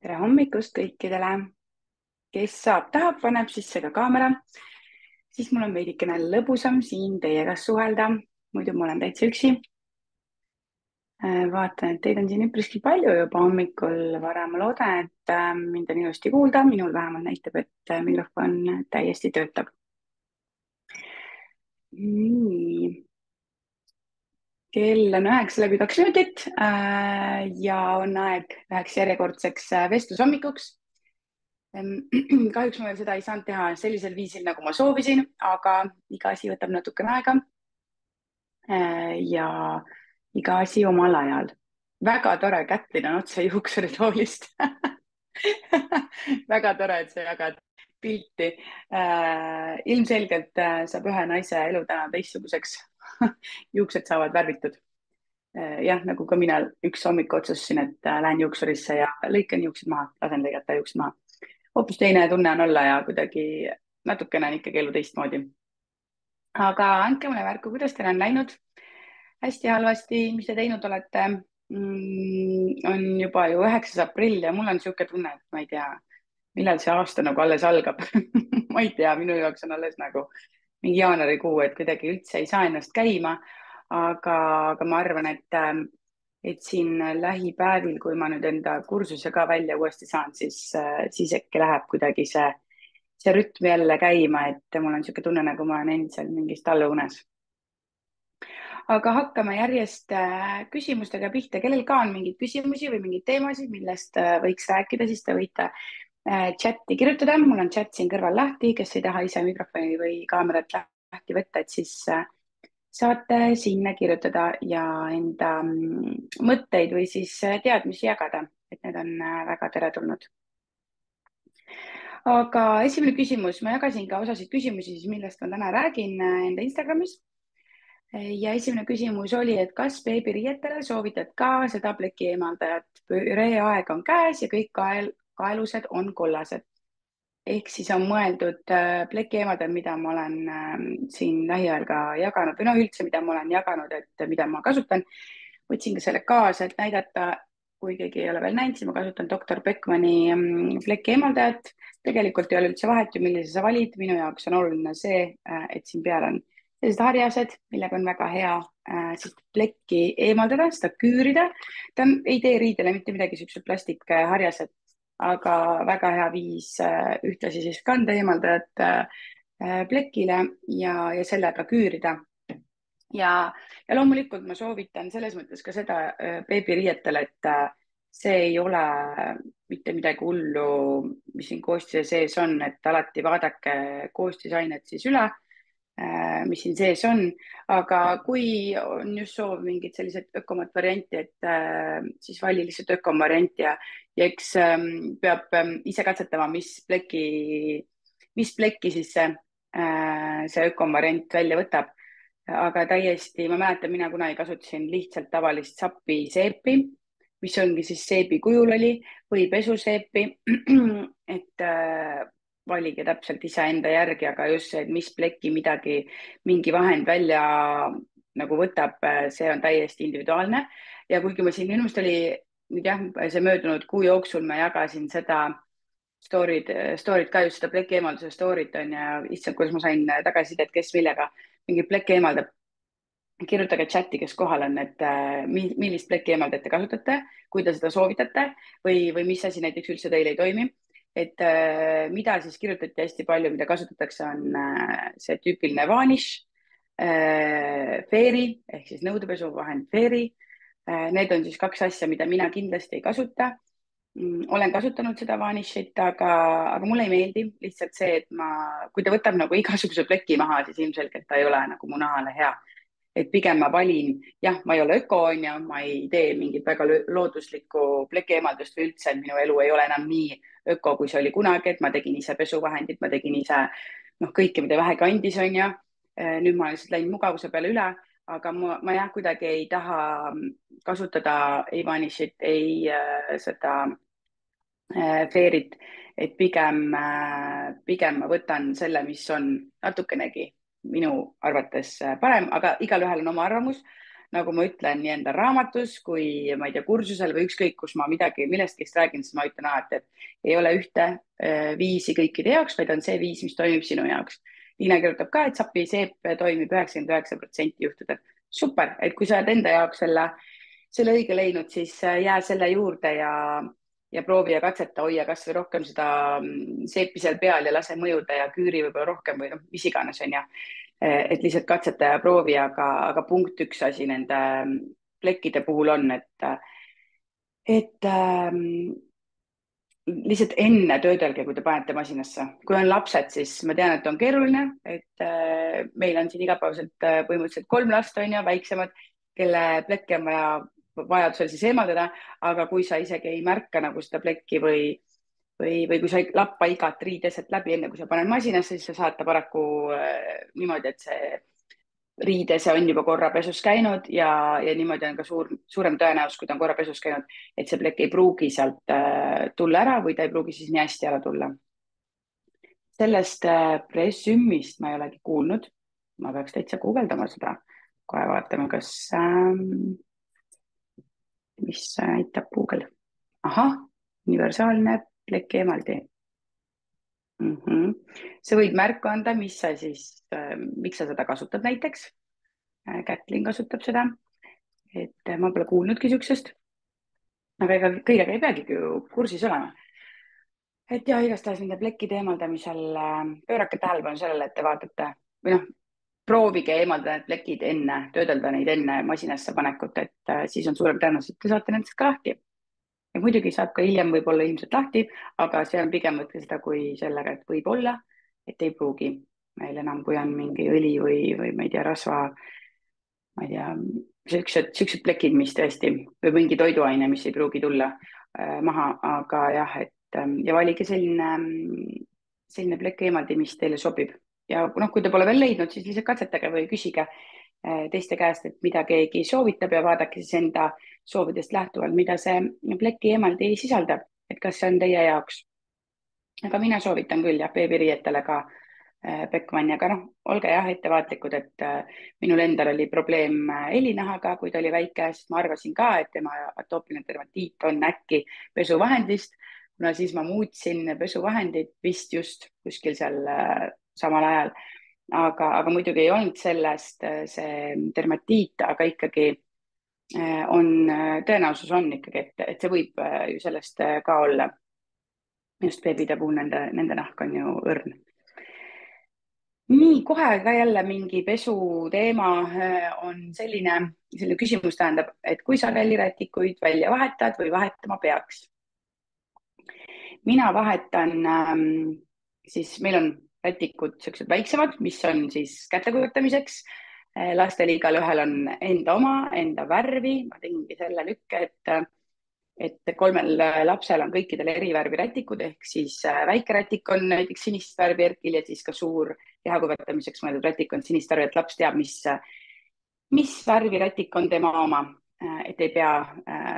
tere hommikust kõikidele, kes saab, tahab, paneb sisse ka kaamera, siis mul on veidikene lõbusam siin teiega suhelda, muidu ma olen täitsa üksi. Vaatan, et teid on siin üpriski palju juba hommikul vara, ma loodan, et mind on ilusti kuulda, minul vähemalt näitab, et mikrofon täiesti töötab. Nii, kell on 9:02 ja on aeg läheks järjekordseks vestlushommikuks. Kahjuks ma veel seda ei saanud teha sellisel viisil, nagu ma soovisin, aga iga asi võtab natukene aega. Ja iga asi omal ajal. Väga tore, Kätlin on otse juuksuritoolist. Väga tore, et sa jagad pilti. Ilmselgelt saab ühe naise elu täna teistsuguseks. Juuksed saavad värvitud. Jah, nagu ka mina üks hommik otsustasin, et lähen juuksurisse ja lõikan juuksed maha, lasen lõigata juuksed maha. Hoopis teine tunne on olla ja kuidagi natukene on ikkagi elu teistmoodi. Aga andke mulle märku, kuidas teil on läinud? Hästi halvasti, mis te teinud olete? On juba ju 9. aprill ja mul on niisugune tunne, et ma ei tea, millal see aasta nagu alles algab. Ma ei tea, minu jaoks on alles nagu mingi jaanuarikuu, et kuidagi üldse ei saa ennast käima. Aga ma arvan, et siin lähipäevil, kui ma nüüd enda kursuse ka välja uuesti saan, siis äkki läheb kuidagi see rütm jälle käima, et mul on niisugune tunne, nagu ma olen endiselt mingis talveunes. Aga hakkame järjest küsimustega pihta. Kellel ka on mingeid küsimusi või mingeid teemasid, millest võiks rääkida, siis te võite chati kirjutada. Mul on chat siin kõrval lahti, kes ei taha ise mikrofoni või kaamerat lahti võtta, et siis saate sinna kirjutada ja enda mõtteid või siis teadmisi jagada, et need on väga teretulnud. Aga esimene küsimus, ma jagasin ka osasid küsimusi, millest ma täna räägin enda Instagramis. Ja esimene küsimus oli, et kas beebiriietele soovitad ka seda pleki eemaldajat? Püree aeg on käes ja kõik kaelused on kollased. Ehk siis on mõeldud pleki eemaldajad, mida ma olen siin lähiajal ka jaganud või üldse, mida ma olen jaganud, et mida ma kasutan. Võtsin ka selle kaasa, et näidata, kui keegi ei ole veel näinud, siis ma kasutan Dr. Beckmanni pleki eemaldajat. Tegelikult ei ole üldse vahet ju, millise sa valid. Minu jaoks on oluline see, et siin peal on sellised harjased, millega on väga hea siis plekki eemaldada, seda küürida. Ta ei tee riidele mitte midagi, sellised plastikharjased, aga väga hea viis ühtlasi siis kanda eemaldajat plekile ja sellega küürida. Ja loomulikult ma soovitan selles mõttes ka seda beebiriietele, et see ei ole mitte midagi hullu, mis siin koostise sees on, et alati vaadake koostisainet siis üle, mis siin sees on, aga kui on just soov mingit sellised ökomat varianti, et siis vali lihtsalt ökom varianti ja eks peab ise katsetama, mis plekki siis see ökom variant välja võtab. Aga täiesti, ma mäletan, mina kunagi kasutasin lihtsalt tavalist sapiseepi, mis ongi siis seebi kujul oli või pesuseepi, et valige täpselt iseenda järgi, aga just see, et mis plekki mingi vahend välja nagu võtab, see on täiesti individuaalne. Ja kuigi ma siin minu arust oli nüüd jah, see möödunud kuu jooksul ma jagasin seda story'd ka just seda pleki eemalduse story't on ja issand, kuidas ma sain tagasisidet, kes millega mingi pleki eemaldab. Kirjutage chati, kes kohal on, et millist pleki eemaldajat te kasutate, kui te seda soovitate või mis asi näiteks üldse teile ei toimi. Et mida siis kirjutati hästi palju, mida kasutatakse, on see tüüpiline Vanish, Fairy ehk siis nõudepesuvahend Fairy. Need on siis kaks asja, mida mina kindlasti ei kasuta. Olen kasutanud seda Vanishit, aga mulle ei meeldi lihtsalt see, et kui ta võtab nagu igasuguse pleki maha, siis ilmselgelt ta ei ole nagu mu nahale hea. Et pigem ma valin, jah, ma ei ole öko, on ja ma ei tee mingit väga looduslikku pleki eemaldust või üldse, et minu elu ei ole enam nii öko, kui see oli kunagi, et ma tegin ise pesuvahendit, ma tegin ise kõike, mida vähegi andis, on ja. Nüüd ma olen lihtsalt läinud mugavuse peale üle, aga ma jah, kuidagi ei taha kasutada ei Vanishit, ei seda Fairyt, et pigem ma võtan selle, mis on natukenegi minu arvates parem, aga igalühel on oma arvamus. nagu ma ütlen, nii enda raamatus kui ma ei tea, kursusel või ükskõik, kus ma millestki räägin, siis ma ütlen alati, et ei ole ühte viisi kõikide jaoks, vaid on see viis, mis toimib sinu jaoks. Liina kirjutab ka, et sapiseep toimib 99% juhtudel. Super, et kui sa oled enda jaoks selle õige leidnud, siis jää selle juurde ja proovi ja katseta, hoia kasvõi rohkem seda seepi seal peal ja lase mõjuda ja küüri võib-olla rohkem või noh, mis iganes on ju. Et lihtsalt katseta ja proovi, aga punkt üks asi nende plekkide puhul on, et lihtsalt enne töödelge, kui te panete masinasse. Kui on lapsed, siis ma tean, et on keeruline, et meil on siin igapäevaselt põhimõtteliselt 3 last on ju, väiksemad, kelle plekke on vaja vajadusel siis eemaldada, aga kui sa isegi ei märka nagu seda plekki või kui sa ei lappa igat riideset läbi, enne kui sa paned masinasse, siis sa saad ta paraku niimoodi, et see riidese on juba korra pesus käinud ja niimoodi on ka suurem tõenäosus, kui ta on korra pesus käinud, et see plekk ei pruugi sealt tulla ära või ta ei pruugi siis nii hästi ära tulla. Sellest presümmist ma ei olegi kuulnud. Ma peaks täitsa guugeldama seda. Kohe vaatame, mis näitab Google. Ahah, universaalne pleki eemaldi. Sa võid märku anda, miks sa seda kasutad näiteks. Kätlin kasutab seda, et ma pole kuulnudki siuksest. Aga ega kõigega ei peagi kursis olema. Et ja igastahes nende plekkide eemaldamisel pöörake tähelepanu sellele, et te vaatate või noh, proovige eemaldada need plekid enne, töödelda neid enne masinasse panekut, et siis on suurem tõenäosus, et te saate nendest ka lahti. Ja muidugi saab ka hiljem võib-olla ilmselt lahti, aga see on pigem võtke seda kui sellega, et võib olla, et ei pruugi meil enam, kui on mingi õli või ma ei tea, rasva, ma ei tea, siuksed plekid, mis tõesti või mingi toiduaine, mis ei pruugi tulla maha, aga jah, et ja valige selline plekk eemaldi, mis teile sobib. Ja noh, kui te pole veel leidnud, siis lihtsalt katsetage või küsige teiste käest, et mida keegi soovitab ja vaadake siis enda soovidest lähtuvalt, mida see pleki eemaldi sisaldab, et kas see on teie jaoks. Aga mina soovitan küll jah, beebiriietele ka Beckmanni, aga noh, olge jah ettevaatlikud, et minul endal oli probleem helinahaga, kui ta oli väike, sest ma arvasin ka, et tema atoopiline dermatiit on äkki pesuvahendist, kuna siis ma muutsin pesuvahendit vist just kuskil seal samal ajal. Aga muidugi ei olnud sellest see dermatiit, aga ikkagi tõenäosus on ikkagi, et see võib ju sellest ka olla. Just beebide puhul nende nahk on ju õrn. Nii, kohe ka jälle mingi pesuteema on selline küsimus tähendab, et kui sageli rätikuid välja vahetad või vahetama peaks? Mina vahetan, siis meil on rätikud sellised väiksemad, mis on siis kätte kujutamiseks. Lastel igalühel on enda oma, enda värvi. Ma tegingi selle lükke, et 3 lapsel on kõikidel erivärvi rätikud, ehk siis väike rätik on näiteks sinist värvi Erkil ja siis ka suur kehakujutamiseks mõeldud rätik on sinist värvi, et laps teab, mis värvi rätik on tema oma, et ei pea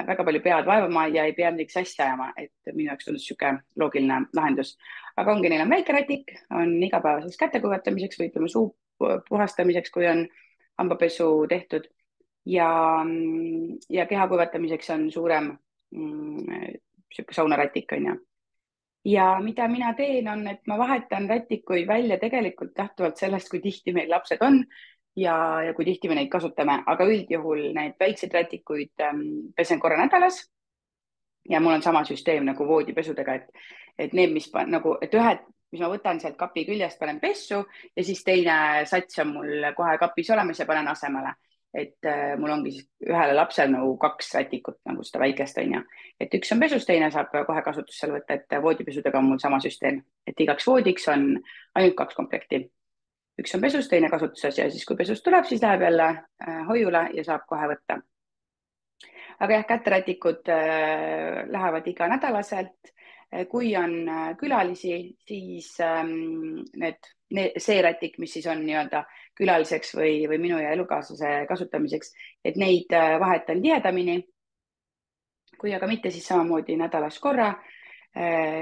väga palju pead vaevama ja ei pea midagi sassi ajama, et minu jaoks tundus niisugune loogiline lahendus. Aga ongi, neil on väike rätik, on igapäevaseks kätekujutamiseks või ütleme suu puhastamiseks, kui on hambapesu tehtud ja kehakujutamiseks on suurem sihuke saunarätik on ju. Ja mida mina teen, on, et ma vahetan rätikuid välja tegelikult lähtuvalt sellest, kui tihti meil lapsed on ja kui tihti me neid kasutame, aga üldjuhul need väikseid rätikuid pesen korra nädalas. Ja mul on sama süsteem nagu voodipesudega, et need, mis ma võtan sealt kapi küljest, panen pessu ja siis teine sats on mul kohe kapis olemas ja panen asemele. Et mul ongi siis ühele lapsele nagu 2 rätikut nagu seda väikest on ju. Et üks on pesus, teine saab kohe kasutusse võtta, et voodipesudega on mul sama süsteem. Et igaks voodiks on ainult 2 komplekti. Üks on pesus, teine kasutuses ja siis kui pesust tuleb, siis läheb jälle hoiule ja saab kohe võtta. Aga jah, käterätikud lähevad iganädalaselt. Kui on külalisi, siis see rätik, mis siis on nii-öelda külaliseks või minu ja elukaaslase kasutamiseks, et neid vahetan tihedamini. Kui aga mitte, siis samamoodi nädalas korra.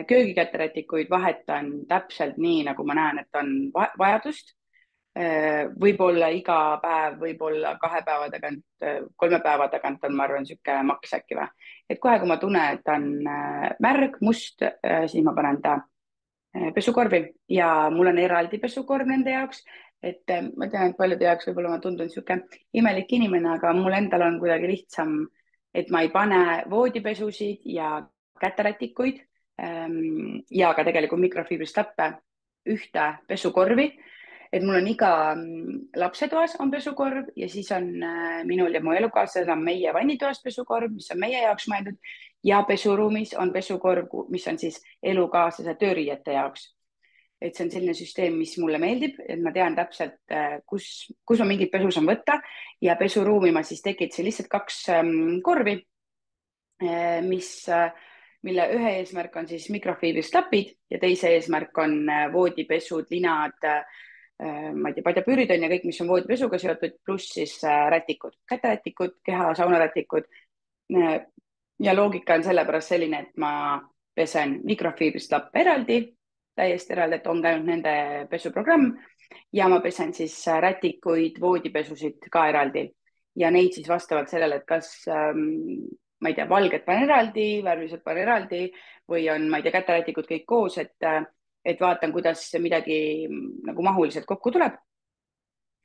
Köögikäterätikuid vahetan täpselt nii, nagu ma näen, et on vajadust. Võib-olla iga päev, võib-olla 2 päeva tagant, 3 päeva tagant on, ma arvan, niisugune maks äkki või. Et kohe, kui ma tunnen, et ta on märg, must, siis ma panen ta pesukorvi ja mul on eraldi pesukorv nende jaoks. Et ma tean, et paljude jaoks võib-olla ma tundun niisugune imelik inimene, aga mul endal on kuidagi lihtsam, et ma ei pane voodipesusid ja käterätikuid ja ka tegelikult mikrofiibrist tappe ühte pesukorvi. Et mul on iga lapsetoas on pesukorv ja siis on minul ja mu elukaaslasel on meie vannitoas pesukorv, mis on meie jaoks mõeldud ja pesuruumis on pesukorv, mis on siis elukaaslase tööriiete jaoks. Et see on selline süsteem, mis mulle meeldib, et ma tean täpselt, kus ma mingit pesu saan võtta ja pesuruumi ma siis tekitasin lihtsalt 2 korvi, mille ühe eesmärk on siis mikrofiibrist lapid ja teise eesmärk on voodipesud, linad, ma ei tea, padjapüürid on ja kõik, mis on voodipesuga seotud, pluss siis rätikud, käterätikud, keha, saunarätikud. Ja loogika on sellepärast selline, et ma pesen mikrofiibrist lappe eraldi, täiesti eraldi, et on käinud nende pesuprogramm ja ma pesen siis rätikuid, voodipesusid ka eraldi ja neid siis vastavalt sellele, et kas ma ei tea, valged panen eraldi, värvilised panen eraldi või on, ma ei tea, käterätikud kõik koos, et vaatan, kuidas midagi nagu mahuliselt kokku tuleb.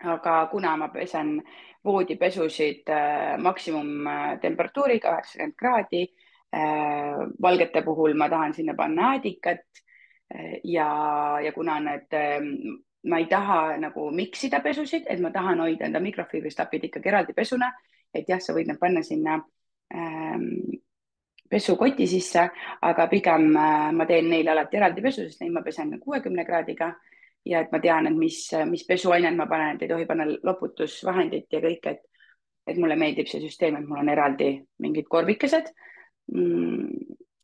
Aga kuna ma pesen voodipesusid maksimumtemperatuuriga 80 kraadi, valgete puhul ma tahan sinna panna äädikat ja kuna ma ei taha nagu miksida pesusid, et ma tahan hoida enda mikrofiibrist lapid ikkagi eraldi pesuna, et jah, sa võid need panna sinna pesukoti sisse, aga pigem ma teen neile alati eraldi pesu, sest neid ma pesen 60 kraadiga ja et ma tean, et mis pesuained ma panen, et ei tohi panna loputusvahendit ja kõik, et mulle meeldib see süsteem, et mul on eraldi mingid korvikesed,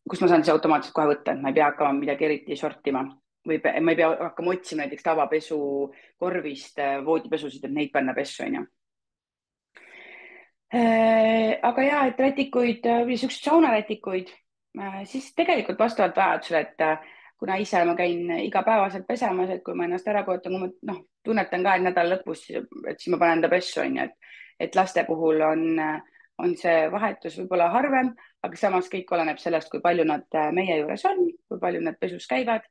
kus ma saan siis automaatselt kohe võtta, et ma ei pea hakkama midagi eriti sortima või ma ei pea hakkama otsima näiteks tavapesu korvist voodipesusid, et neid panna pessu, on ju. Aga ja, et rätikuid või niisuguseid saunarätikuid, siis tegelikult vastavalt vajadusele, et kuna ise ma käin igapäevaselt pesemas, et kui ma ennast ära kujutan, kui ma tunnetan ka, et nädala lõpus, et siis ma panen ta pessu, on ju, et laste puhul on see vahetus võib-olla harvem, aga samas kõik oleneb sellest, kui palju nad meie juures on, kui palju nad pesus käivad.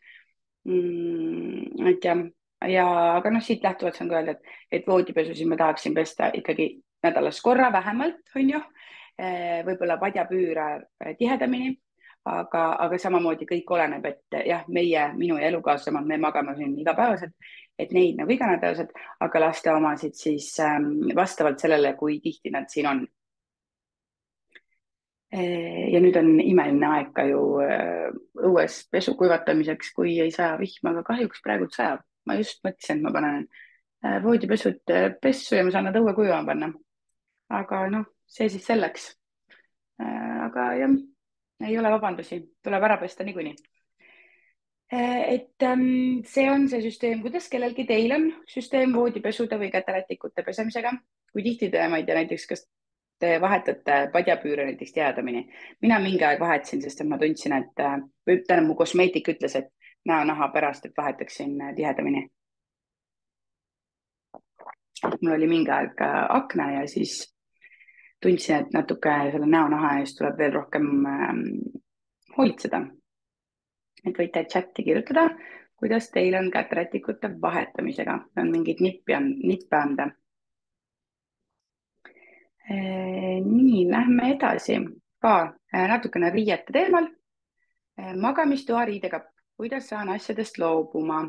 Et ja aga siit lähtuvalt saan ka öelda, et voodipesusid ma tahaksin pesta ikkagi nädalas korra vähemalt, on ju, võib-olla padjapüüre tihedamini, aga samamoodi kõik oleneb, et jah, minu ja elukaaslane, me magame siin igapäevaselt, et neid nagu iganädalaselt, aga laste omasid siis vastavalt sellele, kui tihti nad siin on. Ja nüüd on imeline aeg ka ju õues pesu kuivatamiseks, kui ei saja vihma, aga kahjuks praegu sajab. Ma just mõtlesin, et ma panen voodipesud pessu ja ma saan nad õue kuivama panna. Aga see siis selleks. Aga jah, ei ole vabandusi, tuleb ära pesta niikuinii. Et see on see süsteem, kuidas kellelgi teil on süsteem voodipesude või käterätikute pesemisega. Kui tihti te, ma ei tea, näiteks kas te vahetate padjapüüre näiteks tihedamini. Mina mingi aeg vahetasin, sest ma tundsin, et mu kosmeetik ütles, et näonaha pärast, et vahetaksin tihedamini. Mul oli mingi aeg akna ja siis tundsin, et natuke selle näonaha eest tuleb veel rohkem hoolitseda. Et võite chati kirjutada, kuidas teil on käterätikute vahetamisega. On mingid nippe anda. Nii, lähme edasi ka natukene riiete teemal. Magamistoa riidekapp, kuidas saan asjadest loobuma?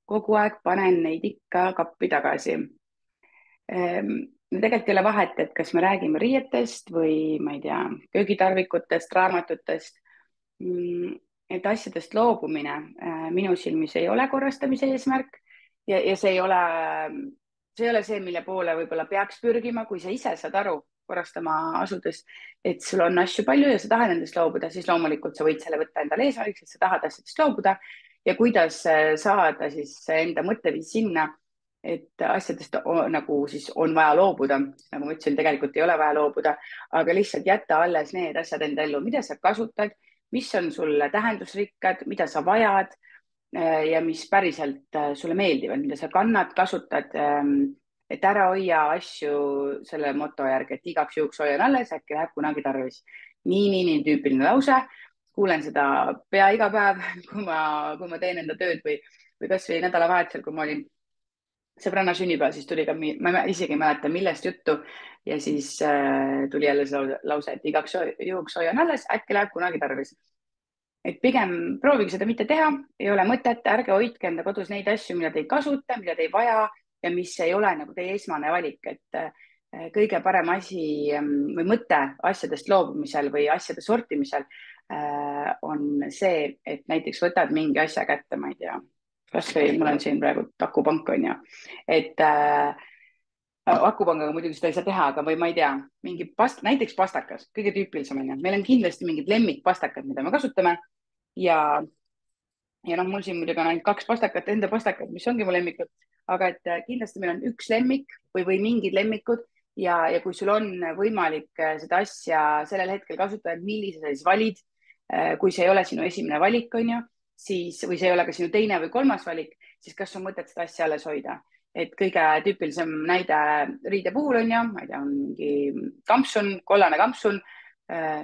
Kogu aeg panen neid ikka kappi tagasi. Tegelikult ei ole vahet, et kas me räägime riietest või ma ei tea, köögitarvikutest, raamatutest. Et asjadest loobumine minu silmis ei ole korrastamise eesmärk ja see ei ole see, mille poole võib-olla peaks pürgima, kui sa ise saad aru korrastama asudes, et sul on asju palju ja sa tahad nendest loobuda, siis loomulikult sa võid selle võtta endale eesmärgiks, et sa tahad asjadest loobuda ja kuidas saada siis enda mõtteviis sinna, et asjadest nagu siis on vaja loobuda. Nagu ma ütlesin, tegelikult ei ole vaja loobuda, aga lihtsalt jätta alles need asjad enda ellu, mida sa kasutad, mis on sulle tähendusrikkad, mida sa vajad ja mis päriselt sulle meeldivad, mida sa kannad, kasutad, et ära hoia asju selle moto järgi, et igaks juhuks hoian alles, äkki läheb kunagi tarvis. Nii tüüpiline lause. Kuulen seda pea iga päev, kui ma teen enda tööd või kasvõi nädalavahetusel, kui ma olin sõbranna sünnipäev, siis tuli ka, ma isegi ei mäleta, millest juttu ja siis tuli jälle see lause, et igaks juhuks hoian alles, äkki läheb kunagi tarvis. Et pigem proovige seda mitte teha, ei ole mõtet, ärge hoidke enda kodus neid asju, mida te ei kasuta, mida te ei vaja ja mis ei ole nagu teie esmane valik, et kõige parem asi või mõte asjadest loobumisel või asjade sortimisel on see, et näiteks võtad mingi asja kätte, ma ei tea, kasvõi mul on siin praegu akupank on ju, et akupangaga muidugi seda ei saa teha, aga või ma ei tea, mingi näiteks pastakas, kõige tüüpilisem on ju, meil on kindlasti mingid lemmikpastakad, mida me kasutame ja noh, mul siin muidugi on ainult 2 pastakat, enda pastakat, mis ongi mu lemmikud, aga et kindlasti meil on üks lemmik või mingid lemmikud ja kui sul on võimalik seda asja sellel hetkel kasutada, et millise sa siis valid, kui see ei ole sinu esimene valik, on ju, siis, või see ei ole ka sinu teine või kolmas valik, siis kas on mõtet seda asja alles hoida. Et kõige tüüpilisem näide riide puhul on ju, ma ei tea, on mingi kampsun, kollane kampsun,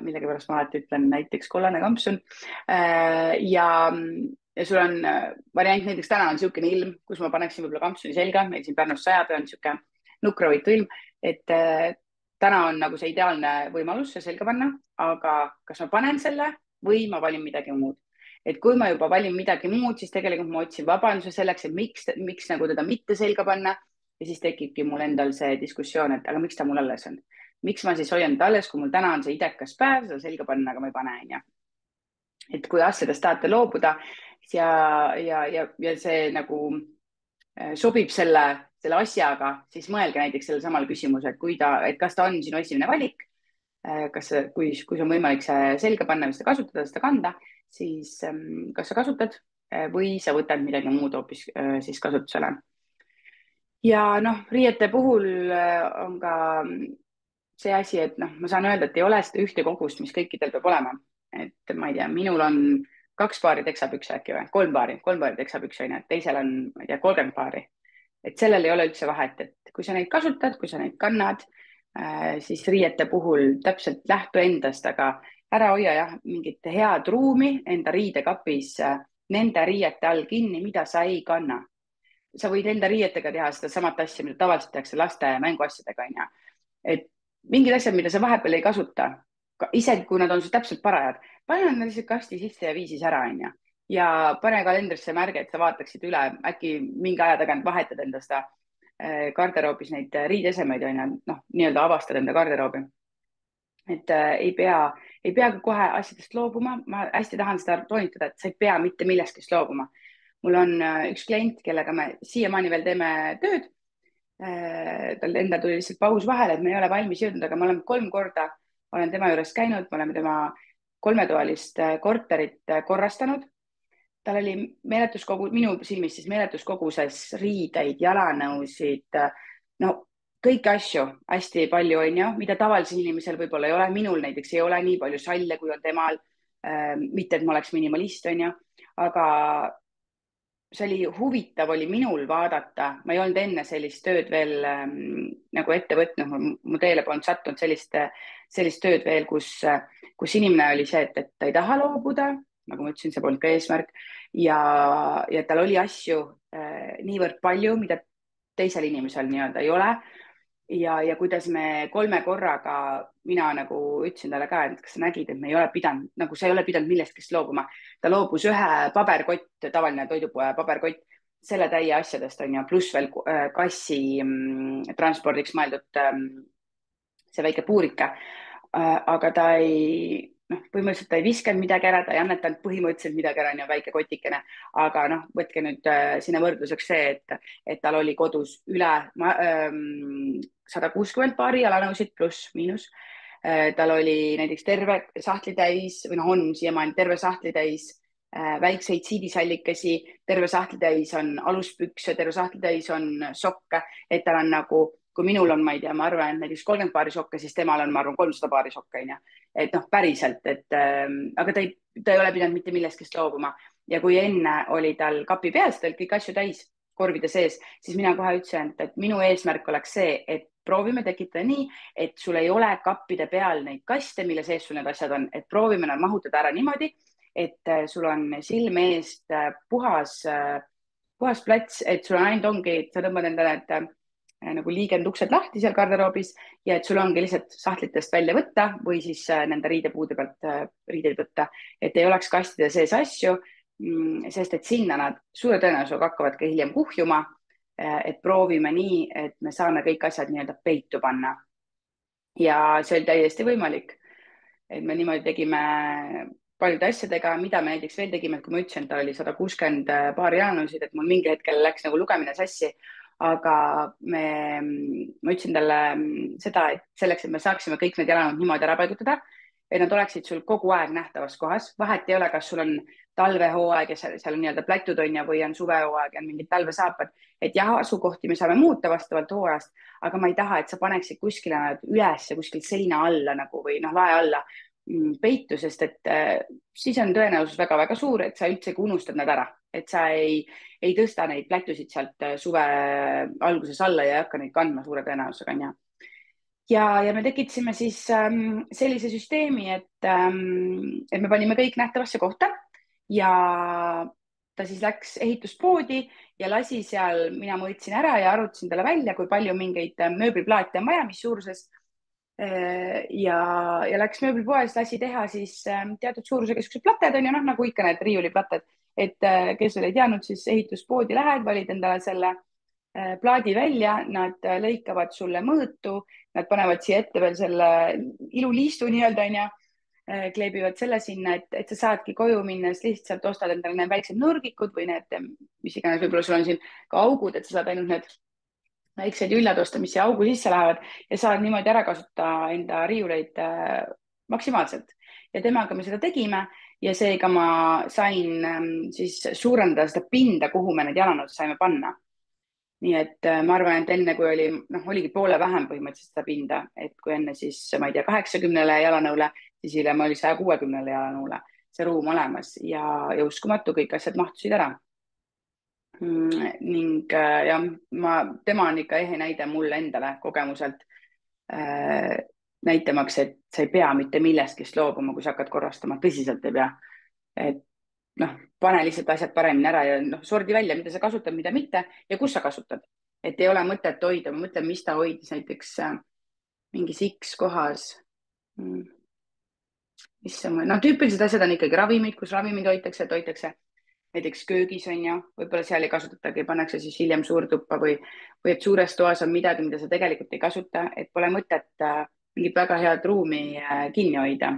millegipärast ma alati ütlen näiteks kollane kampsun ja sul on variant, näiteks täna on niisugune ilm, kus ma paneksin võib-olla kampsuni selga, meil siin Pärnus sajab ja on niisugune nukravõitu ilm, et täna on nagu see ideaalne võimalus see selga panna, aga kas ma panen selle või ma valin midagi muud. Et kui ma juba valin midagi muud, siis tegelikult ma otsin vabanduse selleks, et miks nagu teda mitte selga panna ja siis tekibki mul endal see diskussioon, et aga miks ta mul alles on. Miks ma siis hoian ta alles, kui mul täna on see idekas päev, seda selga panna, aga ma ei pane, on ju. Et kui asjadest tahate loobuda ja see nagu sobib selle asjaga, siis mõelge näiteks sellel samal küsimusel, et kas ta on sinu esimene valik, kui on võimalik see selga panna või seda kasutada, seda kanda, siis kas sa kasutad või sa võtad midagi muud hoopis siis kasutusele. Ja noh, riiete puhul on ka see asi, et noh, ma saan öelda, et ei ole seda ühte kogust, mis kõikidel peab olema. Et ma ei tea, minul on 2 paari teksapükse äkki või 3 paari teksapükse on ju, et teisel on, ma ei tea, 30 paari. Et sellel ei ole üldse vahet, et kui sa neid kasutad, kui sa neid kannad, siis riiete puhul täpselt lähtu endast, aga ära hoia jah, mingit head ruumi enda riidekapis nende riiete all kinni, mida sa ei kanna. Sa võid enda riietega teha seda samat asja, mida tavaliselt tehakse laste mänguasjadega, on ju. Et mingid asjad, mida sa vahepeal ei kasuta, isegi kui nad on sul täpselt parajad, pane nad lihtsalt kasti sisse ja vii siis ära, on ju. Ja pane kalendrisse märge, et sa vaataksid üle, äkki mingi aja tagant vahetad enda seda garderoobis neid riidesemeid, on ju, noh, nii-öelda avastad enda garderoobi. Et ei pea kohe asjadest loobuma. Ma hästi tahan seda toonitada, et sa ei pea mitte millestki loobuma. Mul on üks klient, kellega me siiamaani veel teeme tööd. Tal enda tuli lihtsalt paus vahele, et me ei ole valmis jõudnud, aga ma olen 3 korda olen tema juures käinud, me oleme tema 3-toalist korterit korrastanud. Tal oli minu silmis siis meeletus koguses riideid, jalanõusid, no kõiki asju hästi palju on ju, mida tavalisel inimesel võib-olla ei ole. Minul näiteks ei ole nii palju salle, kui on temal. Mitte, et ma oleks minimalist, on ju, aga see oli huvitav, oli minul vaadata, ma ei olnud enne sellist tööd veel nagu ette võtnud, mu teele polnud sattunud sellist tööd veel, kus inimene oli see, et ta ei taha loobuda, nagu ma ütlesin, see polnud ka eesmärk ja tal oli asju niivõrd palju, mida teisel inimesel nii-öelda ei ole. Ja kuidas me 3 korraga, mina nagu ütlesin talle ka, et kas sa nägid, et me ei ole pidanud, nagu sa ei ole pidanud millestki loobuma. Ta loobus ühe paberkott, tavaline toidupoe paberkott, selle täie asjadest on ju, pluss veel kassi transpordiks mõeldud see väike puurike. Aga ta põhimõtteliselt ta ei viskanud midagi ära, ta ei annetanud põhimõtteliselt midagi ära, on ju, väike kotikene, aga noh, võtke nüüd sinna võrdluseks see, et tal oli kodus üle 160 paari jalanõusid pluss miinus. Tal oli näiteks terve sahtli täis või on siiamaani terve sahtli täis väikseid siidisallikesi, terve sahtli täis on aluspükse, terve sahtli täis on sokke, et tal on nagu, kui minul on, ma ei tea, ma arvan, et näiteks 30 paari sokke, siis temal on, ma arvan, 300 paari sokke, on ju. Et noh, päriselt, aga ta ei ole pidanud mitte millestki loobuma. ja kui enne oli tal kapi peal, siis ta oli kõik asju täis korvide sees, siis mina kohe ütlesin, et minu eesmärk oleks see, et proovime tekitada nii, et sul ei ole kappide peal neid kaste, mille sees sul need asjad on, et proovime nad mahutada ära niimoodi, et sul on silme eest puhas plats, et sul on ainult ongi, sa tõmbad endale nagu liigenduksed lahti seal garderoobis ja et sul ongi lihtsalt sahtlitest välja võtta või siis nende riidepuude pealt riideid võtta, et ei oleks kastide sees asju, sest et sinna nad suure tõenäosusega hakkavad ka hiljem kuhjuma. Et proovime nii, et me saame kõik asjad nii-öelda peitu panna. Ja see oli täiesti võimalik. Et me niimoodi tegime paljude asjadega, mida me näiteks veel tegime, et kui ma ütlesin, et ta oli 160 paari jalanõusid, et mul mingil hetkel läks nagu lugemine sassi, aga ma ütlesin talle seda, et selleks, et me saaksime kõik need jalanõud niimoodi ära paigutada, et nad oleksid sul kogu aeg nähtavas kohas. Vahet ei ole, kas sul on talvehooaeg ja seal on nii-öelda plätud on ja või on suvehooaeg ja mingid talvesaapad, et jah, asukohti me saame muuta vastavalt hooajast, aga ma ei taha, et sa paneksid kuskile üles ja kuskil seina alla nagu või lae alla peitu, sest et siis on tõenäosus väga-väga suur, et sa üldsegi unustad nad ära, et sa ei tõsta neid plätusid sealt suve alguses alla ja ei hakka neid kandma suure tõenäosusega, onju. Ja me tekitasime siis sellise süsteemi, et me panime kõik nähtavasse kohta ja ta siis läks ehituspoodi ja lasi seal, mina mõõtsin ära ja arvutasin talle välja, kui palju mingeid mööbliplaate on vaja, mis suuruses. Ja läks mööblipoes, lasi teha siis teatud suurusega siuksed platted on ju, nagu ikka need riiuliplatted, et kes veel ei teadnud, siis ehituspoodi lähed, valid endale selle plaadi välja, nad lõikavad sulle mõõtu, nad panevad siia ette veel selle iluliistu nii-öelda onju, kleebivad selle sinna, et sa saadki koju minnes lihtsalt ostad endale need väiksed nurgikud või need, mis iganes, võib-olla sul on siin ka augud, et sa saad ainult need väiksed jüljad osta, mis siia augu sisse lähevad ja saad niimoodi ära kasutada enda riiuleid maksimaalselt. Ja temaga me seda tegime ja seega ma sain siis suurendada seda pinda, kuhu me need jalanõud saime panna. Nii et ma arvan, et enne kui oligi poole vähem põhimõtteliselt seda pinda, et kui enne siis, ma ei tea, 80 jalanõule, siis hiljem oli 160 jalanõule see ruum olemas ja uskumatu, kõik asjad mahtusid ära. Ning jah, tema on ikka ehe näide mulle endale kogemuselt näitamaks, et sa ei pea mitte millestki loobuma, kui sa hakkad korrastama, tõsiselt ei pea. Et pane lihtsalt asjad paremini ära ja sordi välja, mida sa kasutad, mida mitte ja kus sa kasutad. Et ei ole mõtet hoida, ma mõtlen, mis ta hoidis näiteks mingis X kohas. Tüüpilised asjad on ikkagi ravimid, kus ravimid hoitakse näiteks köögis on ju, võib-olla seal ei kasutatagi, pannakse siis hiljem suurtuppa või et suures toas on midagi, mida sa tegelikult ei kasuta, et pole mõtet mingit väga head ruumi kinni hoida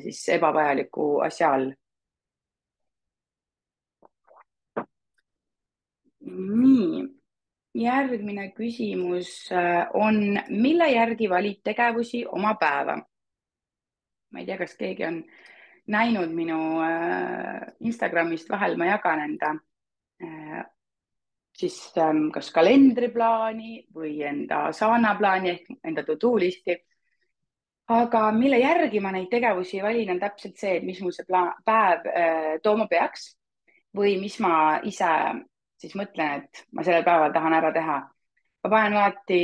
siis ebavajaliku asja all. Nii, järgmine küsimus on, mille järgi valid tegevusi oma päeva? Ma ei tea, kas keegi on näinud minu Instagramist, vahel ma jagan enda siis kas kalendriplaani või enda Asana plaani ehk enda to-do listi. Aga mille järgi ma neid tegevusi valin, on täpselt see, et mis mul see päev tooma peaks või mis ma ise siis mõtlen, et ma sellel päeval tahan ära teha. Ma panen alati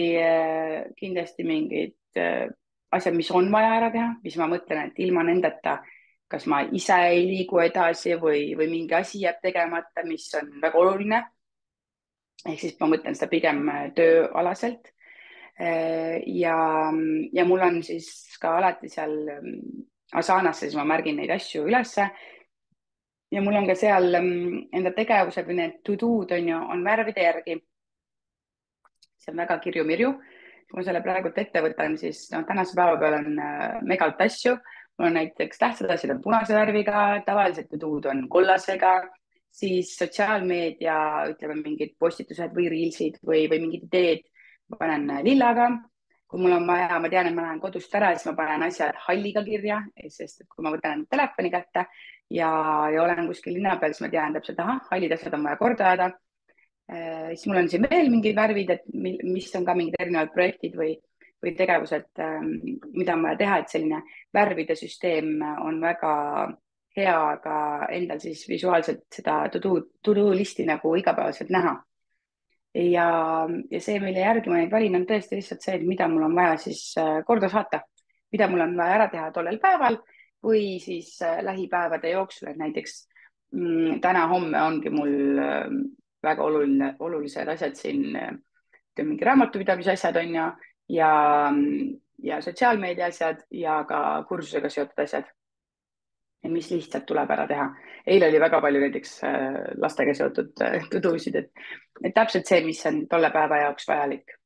kindlasti mingid asjad, mis on vaja ära teha, mis ma mõtlen, et ilma nendeta, kas ma ise ei liigu edasi või mingi asi jääb tegemata, mis on väga oluline. Ehk siis ma mõtlen seda pigem tööalaselt. Ja mul on siis ka alati seal Asanasse, siis ma märgin neid asju ülesse. Ja mul on ka seal enda tegevused või need to-do'd on värvide järgi. See on väga kirju-mirju. Kui ma selle praegu ette võtan, siis tänase päeva peal on megalt asju. Mul on näiteks tähtsad asjad on punase värviga, tavaliselt to-do'd on kollasega, siis sotsiaalmeedia, ütleme mingid postitused või reelsid või mingid ideed, ma panen lillaga. Kui mul on vaja, ma tean, et ma lähen kodust ära, siis ma panen asjad halliga kirja, sest kui ma võtan telefoni kätte ja olen kuskil linna peal, siis ma tean täpselt, hallid asjad on vaja korda ajada. Siis mul on siin veel mingid värvid, et mis on ka mingid erinevad projektid või tegevused, mida on vaja teha, et selline värvide süsteem on väga hea ka endal siis visuaalselt seda to-do listi nagu igapäevaselt näha. ja, ja see, mille järgi ma neid valin, on tõesti lihtsalt see, et mida mul on vaja siis korda saata, mida mul on vaja ära teha tollel päeval või siis lähipäevade jooksul, et näiteks täna-homme ongi mul väga olulised asjad siin, mingi raamatupidamise asjad on ja, ja sotsiaalmeedia asjad ja ka kursusega seotud asjad, mis lihtsalt tuleb ära teha. Eile oli väga palju näiteks lastega seotud to-do'sid, et täpselt see, mis on tolle päeva jaoks vajalik.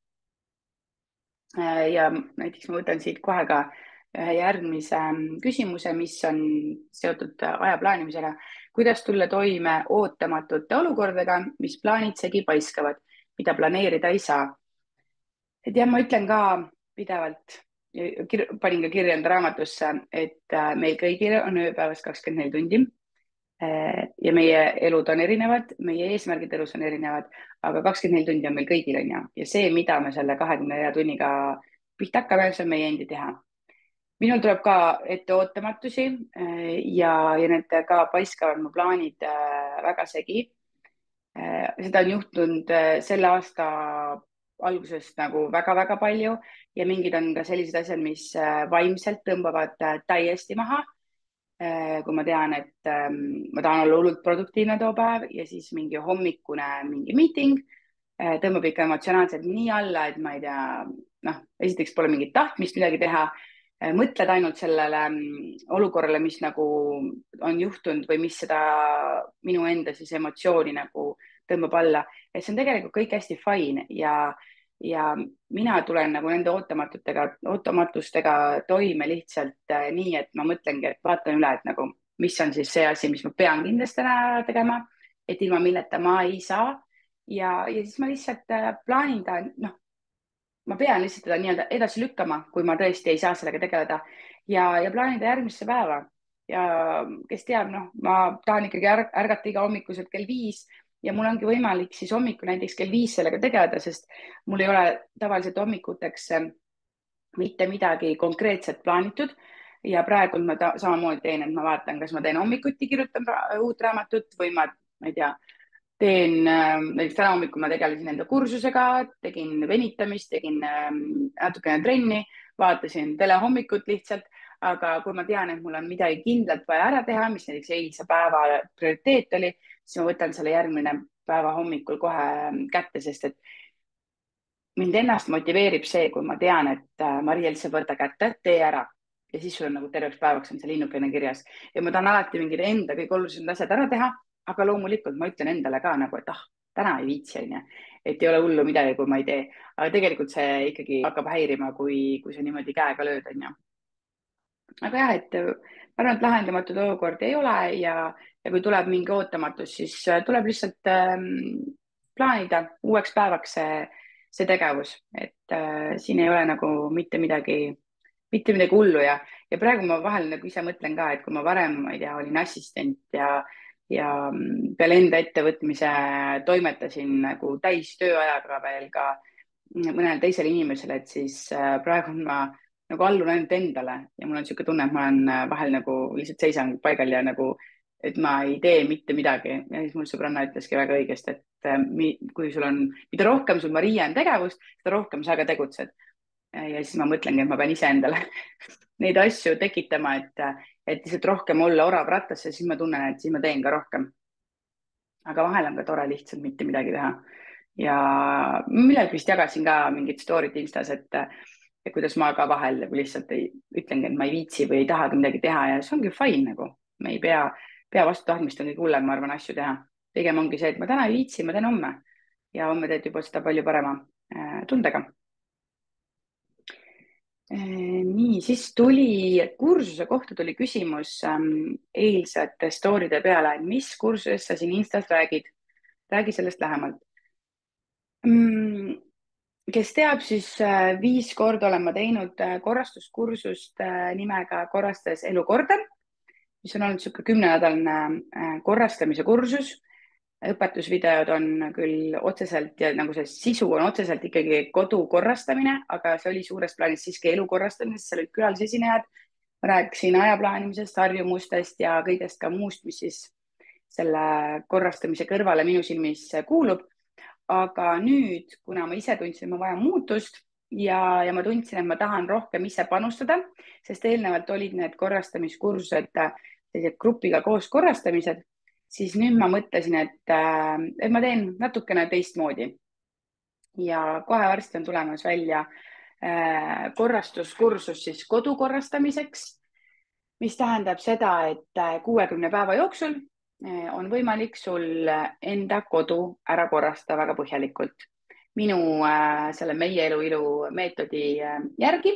Ja näiteks ma võtan siit kohe ka ühe järgmise küsimuse, mis on seotud aja plaanimisega. Kuidas tulla toime ootamatute olukordadega, mis plaanid segi paiskavad, mida planeerida ei saa? Et jah, ma ütlen ka pidevalt, panin ka kirja enda raamatusse, et meil kõigil on ööpäevas 24 tundi. Ja meie elud on erinevad, meie eesmärgid elus on erinevad, aga 24 tundi on meil kõigil, on ju. Ja see, mida me selle 24 tunniga pihta hakkame, see on meie endi teha. Minul tuleb ka ette ootamatusi ja need ka paiskavad mu plaanid väga segi. Seda on juhtunud selle aasta algusest nagu väga-väga palju ja mingid on ka sellised asjad, mis vaimselt tõmbavad täiesti maha. Kui ma tean, et ma tahan olla hullult produktiivne too päev ja siis mingi hommikune mingi meeting tõmbab ikka emotsionaalselt nii alla, et ma ei tea, noh, esiteks pole mingit tahtmist midagi teha. Mõtled ainult sellele olukorrale, mis nagu on juhtunud või mis seda minu enda siis emotsiooni nagu tõmbab alla. Et see on tegelikult kõik hästi fine ja mina tulen nagu nende ootamatustega toime lihtsalt nii, et ma mõtlengi, et vaatan üle, et nagu, mis on siis see asi, mis ma pean kindlasti ära tegema, et ilma milleta ma ei saa. Ja siis ma lihtsalt plaanin ta, noh, ma pean lihtsalt teda nii-öelda edasi lükkama, kui ma tõesti ei saa sellega tegeleda ja plaanida järgmisse päeva. Ja kes teab, noh, ma tahan ikkagi ärgata iga hommikuselt kell 5 ja mul ongi võimalik siis hommikul näiteks kell 5 sellega tegeleda, sest mul ei ole tavaliselt hommikuteks mitte midagi konkreetset plaanitud. Ja praegu ma samamoodi teen, et ma vaatan, kas ma teen hommikuti, kirjutan uut raamatut või ma ei tea, näiteks täna hommikul ma tegelesin enda kursusega, tegin venitamist, tegin natukene trenni, vaatasin telehommikut lihtsalt, aga kui ma tean, et mul on midagi kindlalt vaja ära teha, mis näiteks eilse päeva prioriteet oli, siis ma võtan selle järgmine päeva hommikul kohe kätte, sest et mind ennast motiveerib see, kui ma tean, et Mari-Else saab võtta kätte, tee ära ja siis sul on nagu terveks päevaks on see linnukene kirjas ja ma tahan alati mingid enda kõige olulisemad asjad ära teha. Aga loomulikult ma ütlen endale ka nagu, et täna ei viitsi, on ju, et ei ole hullu midagi, kui ma ei tee. Aga tegelikult see ikkagi hakkab häirima, kui sa niimoodi käega lööd, on ju. Aga jah, et ma arvan, et lahendamatud olukordi ei ole ja kui tuleb mingi ootamatus, siis tuleb lihtsalt plaanida uueks päevaks see tegevus, et siin ei ole nagu mitte midagi hullu ja praegu ma vahel nagu ise mõtlen ka, et kui ma varem, ma ei tea, olin assistent ja peale enda ettevõtmise toimetasin nagu täistööajaga veel ka mõnele teisele inimesele, et siis praegu ma nagu allun ainult endale ja mul on niisugune tunne, et ma olen vahel nagu lihtsalt seisan paigal ja nagu, et ma ei tee mitte midagi. Ja siis mul sõbranna ütleski väga õigesti, et kui sul on, mida rohkem sul Maria on tegevust, seda rohkem sa ka tegutsed. Ja siis ma mõtlengi, et ma pean ise endale neid asju tekitama, et lihtsalt rohkem olla orav rattasse, siis ma tunnen, et siis ma teen ka rohkem. Aga vahel on ka tore lihtsalt mitte midagi teha. Ja millalgi vist jagasin ka mingit story't Instas, et kuidas ma ka vahel nagu lihtsalt ütlengi, et ma ei viitsi või ei tahagi midagi teha ja see ongi fine nagu. Me ei pea vastu tahtmist on kõige hullem, ma arvan, asju teha. Pigem ongi see, et ma täna ei viitsi, ma teen homme ja homme teed juba seda palju parema tundega. Nii, siis tuli kursuse kohta tuli küsimus eilsete story'de peale, et mis kursusest sa siin Instas räägid? Räägi sellest lähemalt. Kes teab, siis 5 korda olen ma teinud korrastuskursust nimega Korrastades elukorda, mis on olnud niisugune 10-nädaline korrastamise kursus. Õpetusvideod on küll otseselt ja nagu see sisu on otseselt ikkagi kodu korrastamine, aga see oli suures plaanis siiski elu korrastamine, sest seal olid külalisesinejad. ma rääkisin aja plaanimisest, harjumustest ja kõigest ka muust, mis siis selle korrastamise kõrvale minu silmis kuulub. Aga nüüd, kuna ma ise tundsin, et ma vajan muutust ja ma tundsin, et ma tahan rohkem ise panustada, sest eelnevalt olid need korrastamiskursused sellised grupiga koos korrastamised, siis nüüd ma mõtlesin, et ma teen natukene teistmoodi. Ja kohe varsti on tulemas välja korrastuskursus siis kodu korrastamiseks, mis tähendab seda, et 60 päeva jooksul on võimalik sul enda kodu ära korrastada väga põhjalikult. Minu selle Meie elu ilu meetodi järgi.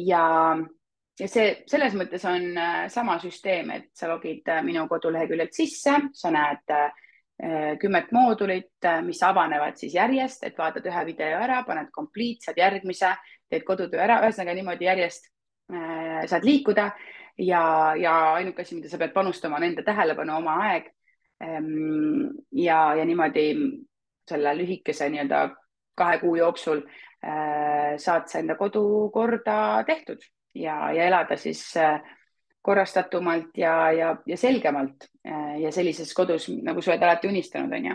Ja see selles mõttes on sama süsteem, et sa logid minu koduleheküljelt sisse, sa näed 10 moodulit, mis avanevad siis järjest, et vaatad ühe video ära, paned complete, saad järgmise, teed kodutöö ära, ühesõnaga niimoodi järjest saad liikuda ja ainuke asi, mida sa pead panustama, on enda tähelepanu, oma aeg. Ja niimoodi selle lühikese nii-öelda 2 kuu jooksul saad sa enda kodu korda tehtud ja elada siis korrastatumalt ja selgemalt ja sellises kodus, nagu sa oled alati unistanud, on ju.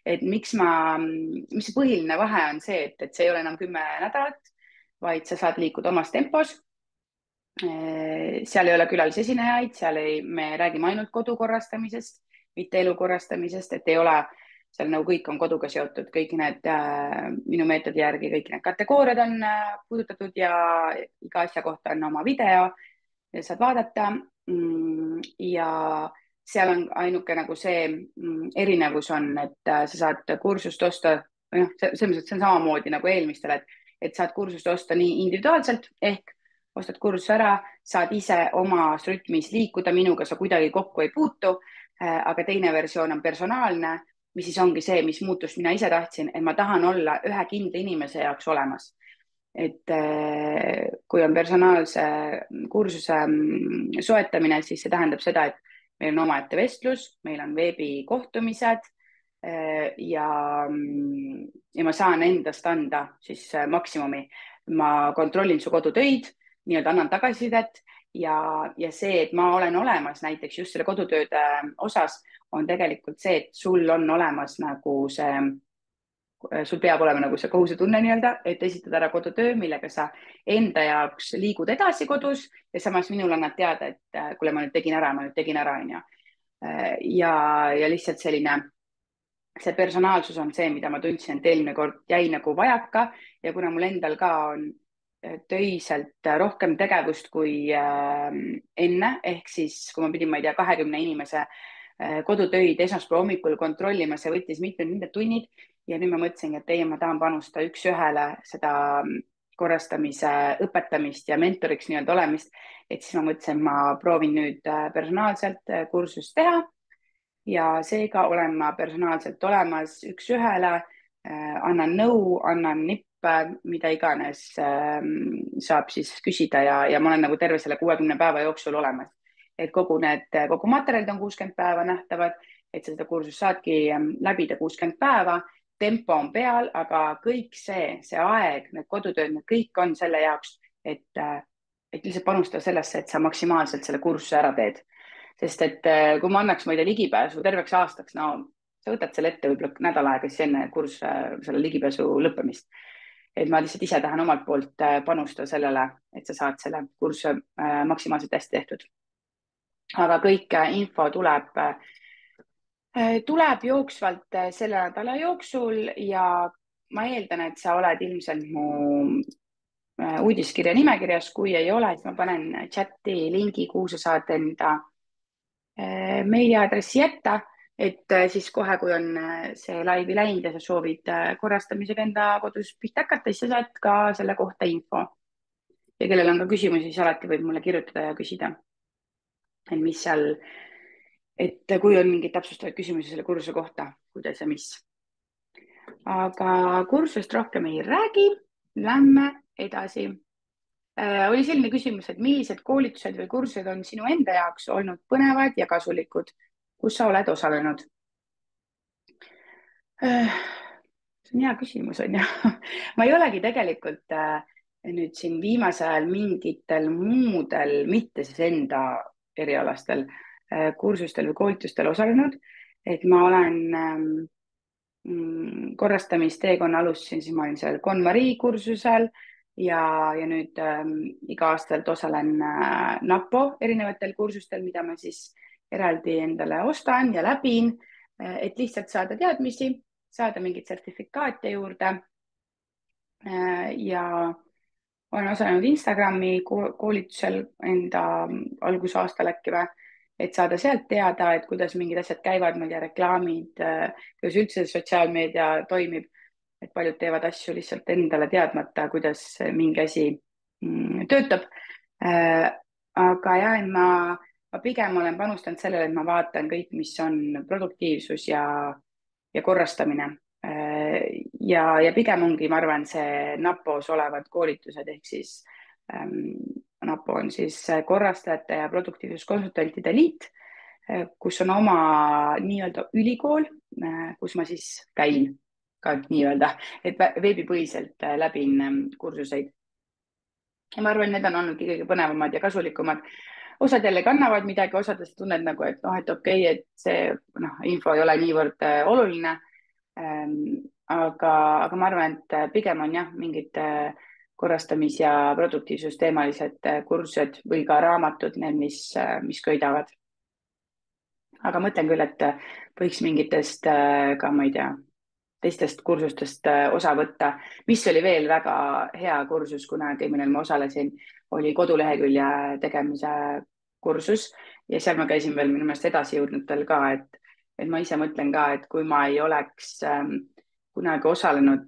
Et mis see põhiline vahe on see, et see ei ole enam 10 nädalat, vaid sa saad liikuda omas tempos. Seal ei ole külalisesinejaid, me räägime ainult kodu korrastamisest, mitte elu korrastamisest, et ei ole seal nagu kõik on koduga seotud, kõik need minu meetodi järgi, kõik need kategooriad on puudutatud ja iga asja kohta on oma video ja saad vaadata. Ja seal on ainuke nagu see erinevus on, et sa saad kursust osta, või noh, selles mõttes, et see on samamoodi nagu eelmistel, et saad kursust osta nii individuaalselt ehk ostad kursuse ära, saad ise omas rütmis liikuda, minuga sa kuidagi kokku ei puutu, aga teine versioon on personaalne, mis siis ongi see, mis muutust mina ise tahtsin, et ma tahan olla ühe kindla inimese jaoks olemas. Et kui on personaalse kursuse soetamine, siis see tähendab seda, et meil on omaette vestlus, meil on veebikohtumised ja ma saan endast anda siis maksimumi. Ma kontrollin su kodutöid, nii-öelda annan tagasisidet ja see, et ma olen olemas näiteks just selle kodutööde osas, on tegelikult see, et sul on olemas nagu sul peab olema nagu see kohusetunne nii-öelda, et esitada ära kodutöö, millega sa enda jaoks liigud edasi kodus ja samas minul annad teada, et kuule, ma nüüd tegin ära, on ju. Ja lihtsalt selline, see personaalsus on see, mida ma tundsin, et eelmine kord jäi nagu vajaka ja kuna mul endal ka on töiselt rohkem tegevust kui enne, ehk siis kui ma pidin, ma ei tea, 20 inimese kodutöid esmaspäeva hommikul kontrollima, see võttis mitmed tunnid ja nüüd ma mõtlesin, et ma tahan panustada üks-ühele seda korrastamise õpetamist ja mentoriks nii-öelda olemist, et siis ma mõtlesin, et ma proovin nüüd personaalselt kursust teha ja seega olen ma personaalselt olemas üks-ühele, annan nõu, annan nippe, mida iganes saab siis küsida ja ma olen nagu terve selle 60 päeva jooksul olemas. Et kogu materjalid on 60 päeva nähtavad, et seda kursust saadki läbida 60 päeva, tempo on peal, aga kõik see aeg, need kodutööd, need kõik on selle jaoks, et lihtsalt panustada sellesse, et sa maksimaalselt selle kursuse ära teed. Sest et kui ma annaks, ma ei tea, ligipääsu terveks aastaks, no sa võtad selle ette võib-olla nädal aega siis enne kursuse selle ligipääsu lõppemist. Et ma lihtsalt ise tahan omalt poolt panustada sellele, et sa saad selle kursuse maksimaalselt hästi tehtud. Aga kõik info tuleb jooksvalt selle nädala jooksul ja ma eeldan, et sa oled ilmselt mu uudiskirja nimekirjas. Kui ei ole, siis ma panen chati lingi, kuhu sa saad enda meiliaadressi jätta, et siis kohe, kui on see laivi läinud ja sa soovid korrastamisega enda kodus pihta hakata, siis sa saad ka selle kohta info. Ja kellel on ka küsimusi, siis alati võib mulle kirjutada ja küsida. Et mis seal, et kui on mingeid täpsustavaid küsimusi selle kursuse kohta, kuidas ja mis. Aga kursusest rohkem ei räägi, lähme edasi. Oli selline küsimus, et millised koolitused või kursused on sinu enda jaoks olnud põnevad ja kasulikud, kus sa oled osalenud? See on hea küsimus, on ju. Ma ei olegi tegelikult nüüd siin viimasel ajal mingitel muudel, mitte siis enda erialastel kursustel või koolitustel osalenud, et ma olen korrastamisteekonna alustasin, siis ma olin seal KonMari kursusel ja nüüd iga-aastaselt osalen NAPO erinevatel kursustel, mida ma siis eraldi endale ostan ja läbin, et lihtsalt saada teadmisi, saada mingit sertifikaate juurde. Ja olen osalenud Instagrami koolitusel enda algusaastal äkki või, et saada sealt teada, et kuidas mingid asjad käivad, ma ei tea, reklaamid, kuidas üldse sotsiaalmeedia toimib, et paljud teevad asju lihtsalt endale teadmata, kuidas mingi asi töötab. Aga jah, et ma pigem olen panustanud sellele, et ma vaatan kõik, mis on produktiivsus ja korrastamine. Ja pigem ongi, ma arvan, see NAPO-s olevad koolitused ehk siis NAPO on siis korrastajate ja produktiivsuskonsultantide liit, kus on oma nii-öelda ülikool, kus ma siis käin ka nii-öelda, et veebipõhiselt läbin kursuseid. Ja ma arvan, need on olnud kõige põnevamad ja kasulikumad. Osad jälle kannavad midagi, osadest tunned nagu, et noh, et okei, et see info ei ole niivõrd oluline. Aga ma arvan, et pigem on jah, mingid korrastamis- ja produktiivsusteemalised kursused või ka raamatud, need, mis köidavad. Aga mõtlen küll, et võiks mingitest ka, ma ei tea, teistest kursustest osa võtta. Mis oli veel väga hea kursus kunagi, millel ma osalesin, oli kodulehekülje tegemise kursus ja seal ma käisin veel minu meelest edasi jõudnutel ka, et ma ise mõtlen ka, et kui ma ei oleks kunagi osalenud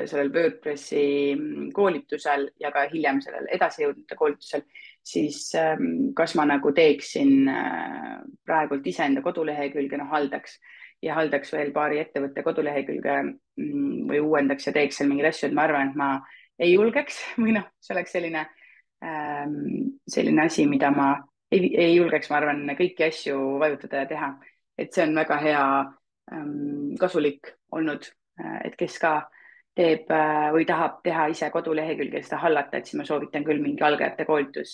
sellel WordPressi koolitusel ja ka hiljem sellel edasijõudnute koolitusel, siis kas ma nagu teeksin praegult iseenda kodulehekülge, haldaks veel paari ettevõtte kodulehekülge või uuendaks ja teeks seal mingeid asju, et ma arvan, et ma ei julgeks või see oleks selline asi, mida ma ei julgeks, ma arvan, kõiki asju vajutada ja teha. Et see on väga hea kasulik olnud, et kes ka teeb või tahab teha ise kodulehekülge ja seda hallata, et siis ma soovitan küll mingi algajate koolitus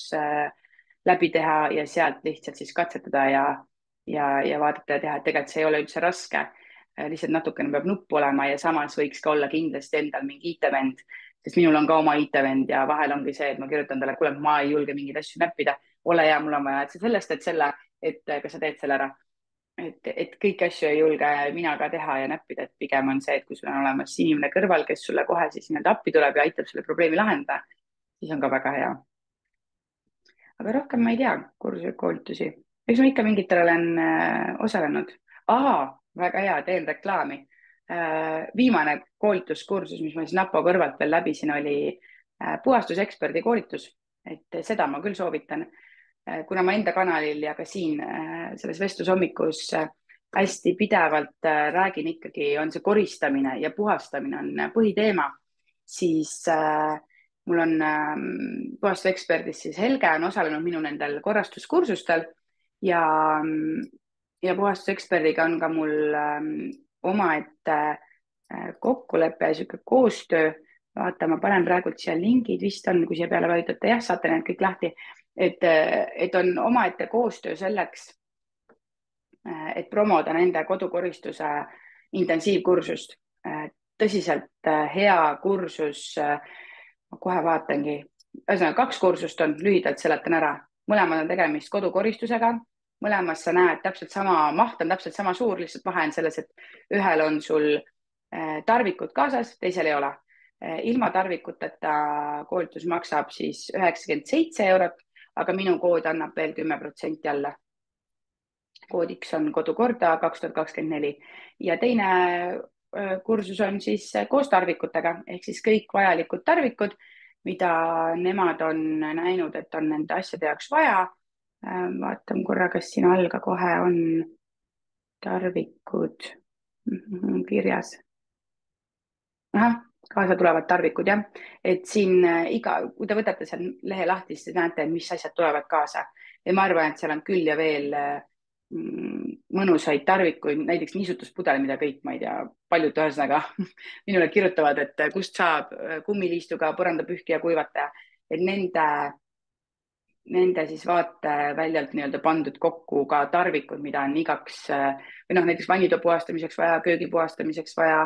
läbi teha ja sealt lihtsalt siis katsetada ja vaadata ja teha, et tegelikult see ei ole üldse raske. Lihtsalt natukene peab nuppu olema ja samas võiks ka olla kindlasti endal mingi IT-vend, sest minul on ka oma IT-vend ja vahel ongi see, et ma kirjutan talle, kuule, ma ei julge mingeid asju näppida, ole hea, mul on vaja, et sa sellest teed selle, et kas sa teed selle ära. Et kõiki asju ei julge mina ka teha ja näppida, et pigem on see, et kui sul on olemas inimene kõrval, kes sulle kohe siis nii-öelda appi tuleb ja aitab selle probleemi lahendada, siis on ka väga hea. Aga rohkem ma ei tea koolitusi. Eks ma ikka mingitel olen osalenud. Väga hea, teen reklaami. Viimane koolituskursus, mis ma siis NAPO kõrvalt veel läbisin, oli puhastuseksperdi koolitus. Et seda ma küll soovitan. Kuna ma enda kanalil ja ka siin selles vestlushommikus hästi pidevalt räägin ikkagi, on see koristamine ja puhastamine on põhiteema, siis mul on puhastuseksperdis siis Helge on osalenud minu nendel korrastuskursustel ja puhastuseksperdiga on ka mul omaette kokkulepe ja sihuke koostöö. Vaata, ma panen praegult siia lingid, vist on, kui siia peale vajutate, jah, saate need kõik lahti. Et on omaette koostöö selleks, et promoda nende kodukoristuse intensiivkursust. Tõsiselt hea kursus. Ma kohe vaatangi. Ühesõnaga 2 kursust on, lühidalt seletan ära. Mõlemad on tegemist kodukoristusega. Mõlemas sa näed täpselt sama, maht on täpselt sama suur, lihtsalt vahe on selles, et ühel on sul tarvikud kaasas, teisel ei ole. Ilma tarvikuteta koolitus maksab siis 97 €, aga minu kood annab veel 10% alla. Koodiks on kodukorda 2024 ja teine kursus on siis koos tarvikutega ehk siis kõik vajalikud tarvikud, mida nemad on näinud, et on nende asjade jaoks vaja. Vaatan korra, kas siin all ka kohe on tarvikud kirjas. Kaasa tulevad tarvikud, jah. Et siin kui te võtate seal lehe lahti, siis näete, mis asjad tulevad kaasa. Ja ma arvan, et seal on küll ja veel mõnusaid tarvikuid, näiteks niisutuspudel, mida kõik, ma ei tea, paljud ühesõnaga minule kirjutavad, et kust saab kummiliistuga põrandapühkija kuivataja, et nende siis vaateväljalt nii-öelda pandud kokku ka tarvikud, mida on igaks või noh, näiteks vannitoa puhastamiseks vaja, köögi puhastamiseks vaja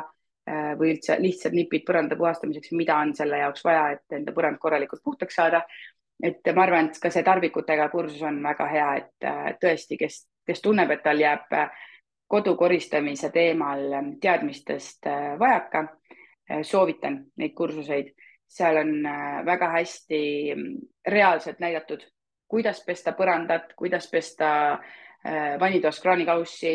või üldse lihtsalt nipid põranda puhastamiseks, mida on selle jaoks vaja, et enda põrand korralikult puhtaks saada. Et ma arvan, et ka see tarvikutega kursus on väga hea, et tõesti, kes tunneb, et tal jääb kodu koristamise teemal teadmistest vajaka, soovitan neid kursuseid. Seal on väga hästi reaalselt näidatud, kuidas pesta põrandat, kuidas pesta vannitoas kraanikaussi,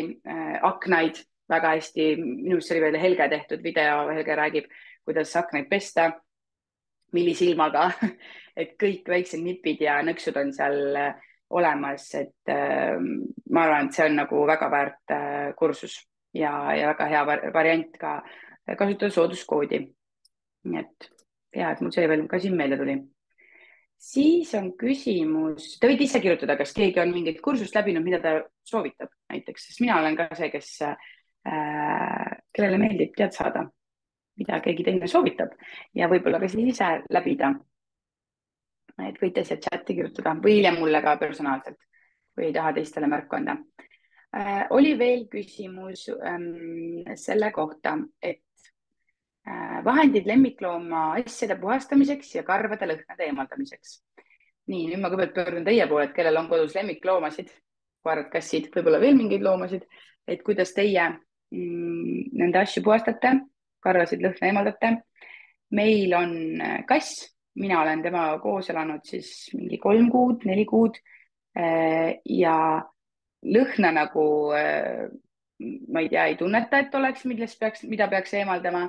aknaid väga hästi. Minu arust see oli veel Helge tehtud video, Helge räägib, kuidas aknaid pesta, millise ilmaga, et kõik väiksed nipid ja nõksud on seal olemas, et ma arvan, et see on nagu väga väärt kursus ja väga hea variant ka kasutada sooduskoodi. Nii et hea, et mul see veel ka siin meelde tuli. Siis on küsimus, te võite ise kirjutada, kas keegi on mingit kursust läbinud, mida ta soovitab näiteks, sest mina olen ka see, kes, kellele meeldib teada saada, mida keegi teine soovitab ja võib-olla ka siis ise läbida. Et võite siia chati kirjutada või hiljem mulle ka personaalselt või ei taha teistele märku anda. Oli veel küsimus selle kohta, et vahendid lemmiklooma asjade puhastamiseks ja karvade lõhnade eemaldamiseks. Nii, nüüd ma kõigepealt pöördun teie poole, et kellel on kodus lemmikloomasid, koerad, kassid, võib-olla veel mingeid loomasid, et kuidas teie nende asju puhastate, karvasid lõhna eemaldate. Meil on kass, mina olen temaga koos elanud siis mingi 3 kuud, 4 kuud ja lõhna nagu, ma ei tea, ei tunneta, et oleks, mida peaks eemaldama.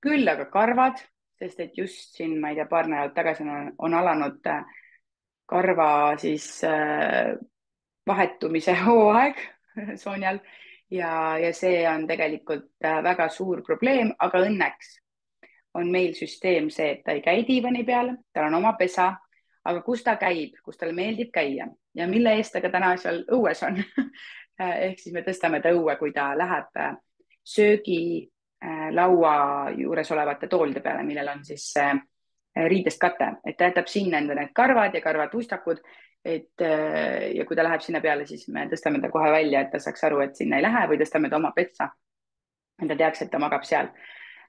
Küll aga karvad, sest et just siin, ma ei tea, paar nädalat tagasi on alanud karva siis vahetumise hooaeg Sonjal ja see on tegelikult väga suur probleem, aga õnneks on meil süsteem see, et ta ei käi diivani peal, tal on oma pesa, aga kus ta käib, kus talle meeldib käia ja mille eest ta ka täna seal õues on ehk siis me tõstame ta õue, kui ta läheb söögilaua juures olevate toolide peale, millel on siis riidest kate, et ta jätab sinna enda need karvad ja karvatuistakud, et ja kui ta läheb sinna peale, siis me tõstame ta kohe välja, et ta saaks aru, et sinna ei lähe või tõstame ta oma petsa. Et ta teaks, et ta magab seal.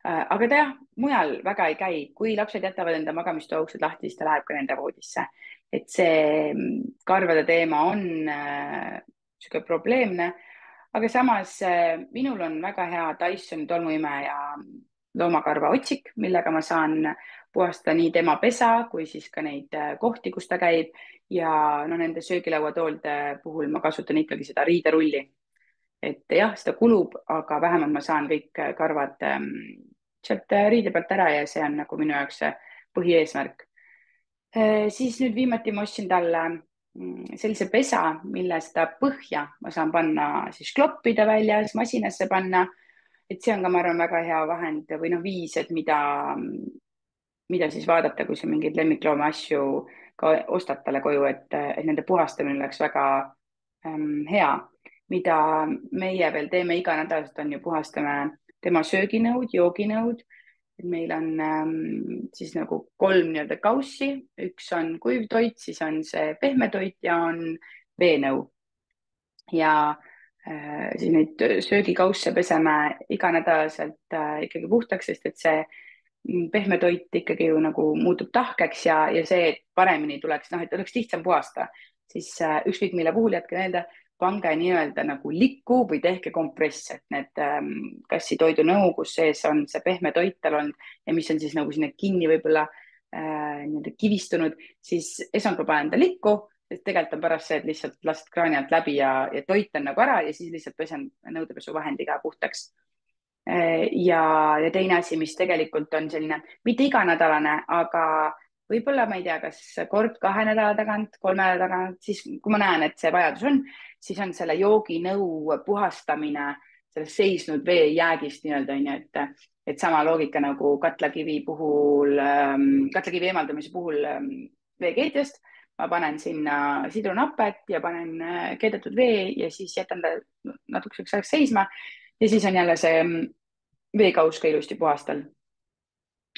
Aga ta jah, mujal väga ei käi. Kui lapsed jätavad enda magamistoa uksed lahti, siis ta läheb ka nende voodisse. Et see karvade teema on siuke probleemne, aga samas minul on väga hea Dyson tolmuimeja loomakarva otsik, millega ma saan puhastada nii tema pesa kui siis ka neid kohti, kus ta käib ja no nende söögilauatoolde puhul ma kasutan ikkagi seda riiderulli. Et jah, seda kulub, aga vähemalt ma saan kõik karvad sealt riide pealt ära ja see on nagu minu jaoks põhieesmärk. Siis nüüd viimati ma ostsin talle sellise pesa, mille seda põhja ma saan panna siis kloppida väljas, masinasse panna. Et see on ka, ma arvan, väga hea vahend või noh, viis, et mida siis vaadata, kui sa mingeid lemmiklooma asju ka ostad talle koju, et nende puhastamine oleks väga hea. Mida meie veel teeme iga nädalast on ju puhastame tema sööginõud, jooginõud. Et meil on siis nagu 3 nii-öelda kaussi, üks on kuiv toit, siis on see pehme toit ja on veenõu. Ja siis neid söögikausse peseme iganädalaselt ikkagi puhtaks, sest et see pehme toit ikkagi ju nagu muutub tahkeks ja see, et paremini tuleks, noh, et oleks lihtsam puhasta, siis ükskõik mille puhul jätke meelde, pange nii-öelda nagu likku või tehke kompress, et need kassitoidunõu, kus sees on see pehme toit tal on ja mis on siis nagu sinna kinni võib-olla nii-öelda kivistunud, siis esmalt ma panen ta likku, sest tegelikult on pärast see, et lihtsalt lased kraani alt läbi ja toit on nagu ära ja siis lihtsalt pesen nõudepesuvahendiga puhtaks. Ja teine asi, mis tegelikult on selline mitte iganädalane, aga võib-olla ma ei tea, kas kord 2 nädala tagant, 3 nädala tagant, siis kui ma näen, et see vajadus on, siis on selle jooginõu puhastamine sellest seisnud vee jäägist nii-öelda, et sama loogika nagu katlakivi eemaldamise puhul veekeetjast, ma panen sinna sidrunhapet ja panen keedetud vee ja siis jätan ta natukeseks ajaks seisma ja siis on jälle see veekaus ka ilusti puhastel.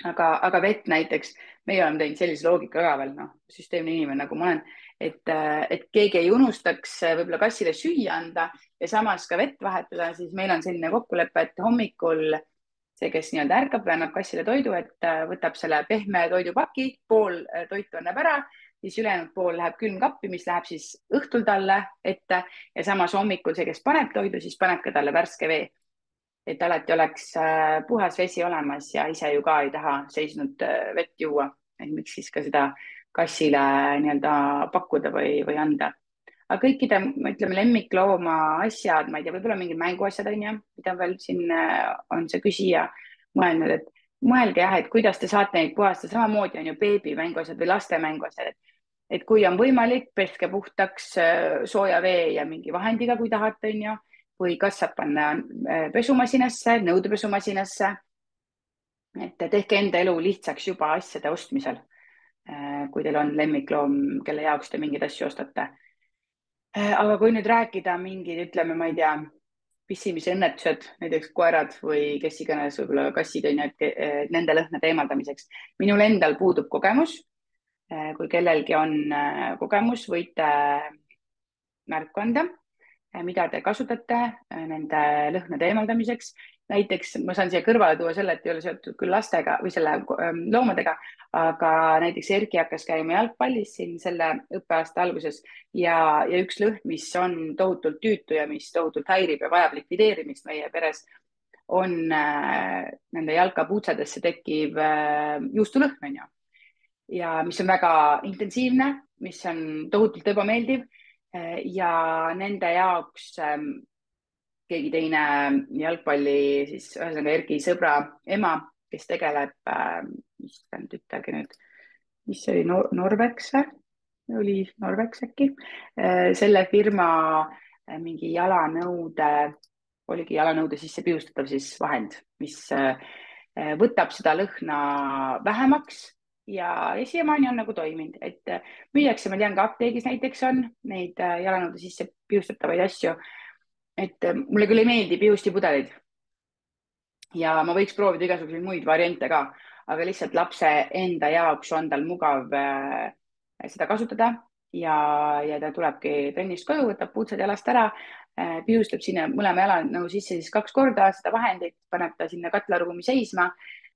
Aga vett näiteks, meie oleme teinud sellise loogika ka veel, noh, süsteemne inimene, nagu ma olen, et keegi ei unustaks võib-olla kassile süüa anda ja samas ka vett vahetada, siis meil on selline kokkulepe, et hommikul see, kes nii-öelda ärkab, annab kassile toidu, et võtab selle pehme toidupaki, pool toitu annab ära, siis ülejäänud pool läheb külmkappi, mis läheb siis õhtul talle ette ja samas hommikul see, kes paneb toidu, siis paneb ka talle värske vee. Et alati oleks puhas vesi olemas ja ise ju ka ei taha seisnud vett juua. Et miks siis ka seda kassile nii-öelda pakkuda või anda. Aga kõikide, ütleme, lemmiklooma asjad, ma ei tea, võib-olla mingid mänguasjad on ju, mida veel siin on see küsija mõelnud, et mõelge jah, et kuidas te saate neid puhastada, samamoodi on ju beebi mänguasjad või laste mänguasjad, et kui on võimalik, peske puhtaks sooja vee ja mingi vahendiga, kui tahate, on ju, või kas saab panna pesumasinasse, nõudepesumasinasse. Et tehke enda elu lihtsaks juba asjade ostmisel, kui teil on lemmikloom, kelle jaoks te mingeid asju ostate. Aga kui nüüd rääkida mingid, ütleme, ma ei tea, pissimise õnnetused, näiteks koerad või kes iganes, võib-olla kassid, nende lõhnade eemaldamiseks. Minul endal puudub kogemus. Kui kellelgi on kogemus, võite märku anda, mida te kasutate nende lõhnade eemaldamiseks. Näiteks ma saan siia kõrvale tuua selle, et ei ole seotud küll lastega või selle loomadega, aga näiteks Erki hakkas käima jalgpallis siin selle õppeaasta alguses ja üks lõhn, mis on tohutult tüütu ja mis tohutult häirib ja vajab likvideerimist meie peres, on nende jalkapuutsadesse tekkiv juustulõhn, on ju. Ja mis on väga intensiivne, mis on tohutult ebameeldiv ja nende jaoks keegi teine jalgpalli, siis ühesõnaga Erki sõbra ema, kes tegeleb, mis ta nüüd ütelge nüüd, mis see oli, Norvex, oli Norvex äkki, selle firma mingi jalanõude, oligi jalanõude sisse piustatav siis vahend, mis võtab seda lõhna vähemaks ja siiamaani on nagu toiminud, et müüakse, ma tean ka apteegis näiteks on neid jalanõude sisse piustatavaid asju. Et mulle küll ei meeldi piustipudelid ja ma võiks proovida igasuguseid muid variante ka, aga lihtsalt lapse enda jaoks on tal mugav seda kasutada ja ta tulebki trennist koju, võtab puutsad jalast ära, piustab sinna mõlema jalanõu sisse siis 2 korda seda vahendit, paneb ta sinna katlaruumi seisma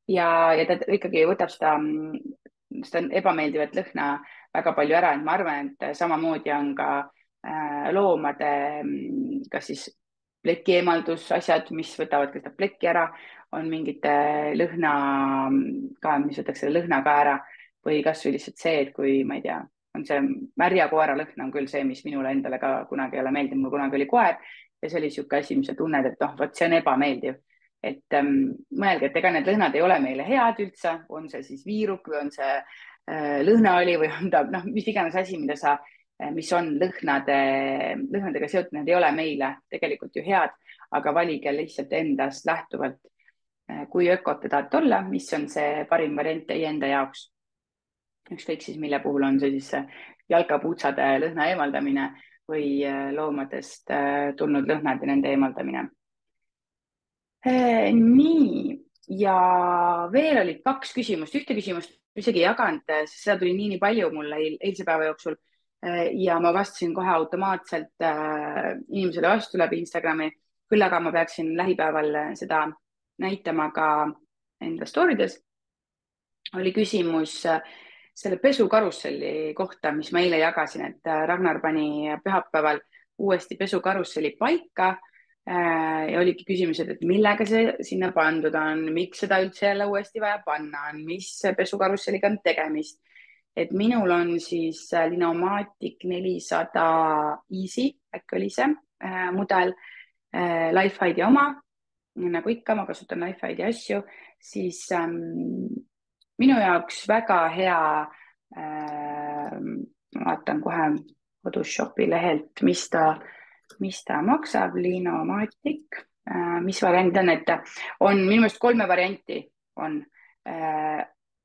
ja ta ikkagi võtab seda ebameeldivat lõhna väga palju ära, et ma arvan, et samamoodi on ka loomade, kas siis pleki eemaldusasjad, mis võtavad ka seda plekki ära, on mingite lõhna ka, mis võtaks selle lõhna ka ära või kasvõi lihtsalt see, et kui ma ei tea, on see märja koera lõhn on küll see, mis minule endale ka kunagi ei ole meeldinud, mul kunagi oli koer ja see oli niisugune asi, mis sa tunned, et noh, vot see on ebameeldiv. Et mõelge, et ega need lõhnad ei ole meile head üldse, on see siis viiruk või on see lõhnaõli või on ta noh, mis iganes asi, mis on lõhnadega seotud, need ei ole meile tegelikult ju head, aga valige lihtsalt endast lähtuvalt, kui ökod te tahate olla, mis on see parim variant teie enda jaoks. Ükskõik siis, mille puhul on see siis jalkapuutsade lõhna eemaldamine või loomadest tulnud lõhnad ja nende eemaldamine. Nii, ja veel olid 2 küsimust, ühte küsimust isegi ei jaganud, seda tuli nii palju mulle eilse päeva jooksul ja ma vastasin kohe automaatselt inimesele vastu läbi Instagrami, küll aga ma peaksin lähipäeval seda näitama ka enda storydes. Oli küsimus selle pesukarusselli kohta, mis ma eile jagasin, et Ragnar pani pühapäeval uuesti pesukarusselli paika ja oligi küsimused, et millega see sinna pandud on, miks seda üldse jälle uuesti vaja panna on, mis pesukarusselliga on tegemist. Et minul on siis Linomatic 400 Easy, äkki oli see mudel, Lifehide'i oma, nagu ikka, ma kasutan Lifehide'i asju, siis minu jaoks väga hea, ma vaatan kohe Photoshopi lehelt, mis ta maksab, Linomatic, mis variant on, et on minu meelest 3 varianti on.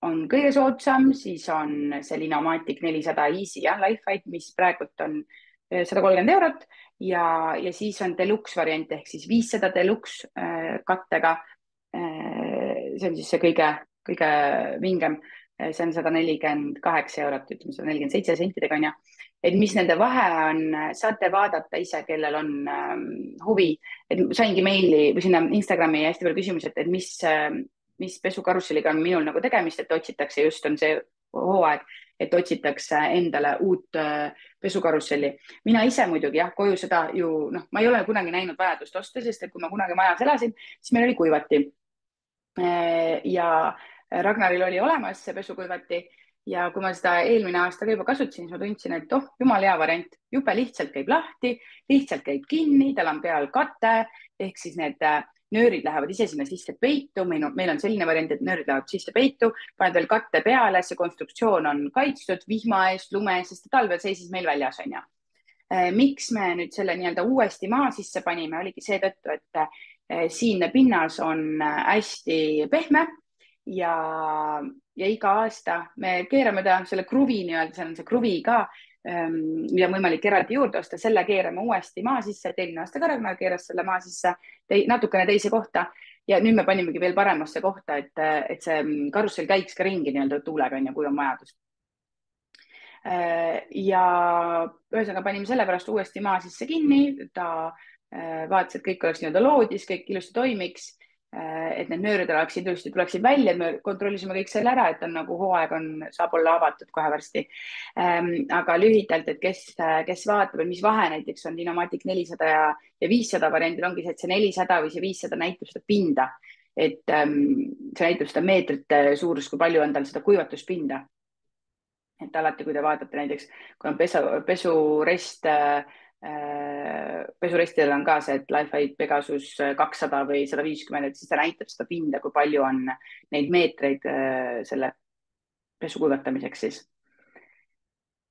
on kõige soodsam, siis on see Linomatic 400 Easy ja Lifeite, mis praegult on 130 eurot ja siis on deluxe variant ehk siis 500 deluxe kattega. See on siis see kõige vingem. See on 148 eurot, ütleme 147 sentidega on ju. Et mis nende vahe on, saate vaadata ise, kellel on huvi. Et saingi meili või sinna Instagrami hästi palju küsimusi, et mis pesukarusselliga on minul nagu tegemist, et otsitakse just on see hooaeg, et otsitakse endale uut pesukarusselli. Mina ise muidugi jah, koju seda ju, noh, ma ei ole kunagi näinud vajadust osta, sest et kui ma kunagi majas elasin, siis meil oli kuivati. Ja Ragnaril oli olemas see pesukuivati ja kui ma seda eelmine aasta ka juba kasutasin, siis ma tundsin, et oh, jumal hea variant, jube lihtsalt käib lahti, lihtsalt käib kinni, tal on peal kate ehk siis need nöörid lähevad ise sinna sisse peitu. Meil on selline variant, et nöörid lähevad sisse peitu, paned veel katte peale, see konstruktsioon on kaitstud vihma eest, lume eest, sest talvel seisis meil väljas on ju. Miks me nüüd selle nii-öelda uuesti maa sisse panime, oligi seetõttu, et siinne pinnas on hästi pehme ja iga aasta me keerame ta selle kruvi nii-öelda, seal on see kruvi ka, mida on võimalik eraldi juurde osta, selle keerame uuesti maa sisse, et eelmine aasta ka Ragnar keeras selle maa sisse natukene teise kohta ja nüüd me panimegi veel paremasse kohta, et see karussell käiks ka ringi nii-öelda tuulega on ju, kui on vajadust. Ja ühesõnaga panime sellepärast uuesti maa sisse kinni, ta vaatas, et kõik oleks nii-öelda loodis, kõik ilusti toimiks, et need nöörid oleksid ilusti, tuleksid välja, me kontrollisime kõik selle ära, et on nagu hooaeg saab olla avatud kohe varsti. Aga lühidalt, et kes vaatab, et mis vahe näiteks on Dinomatic 400 ja 500 variandil ongi see, et see 400 või see 500 näitab seda pinda, et see näitab seda meetrite suurust, kui palju on tal seda kuivatuspinda. Et alati, kui te vaatate näiteks, kui on pesurest, pesurestidel on ka see, et Lifeite Pegasus 200 või 150, et siis ta näitab seda pinda, kui palju on neid meetreid selle pesu kuivatamiseks siis.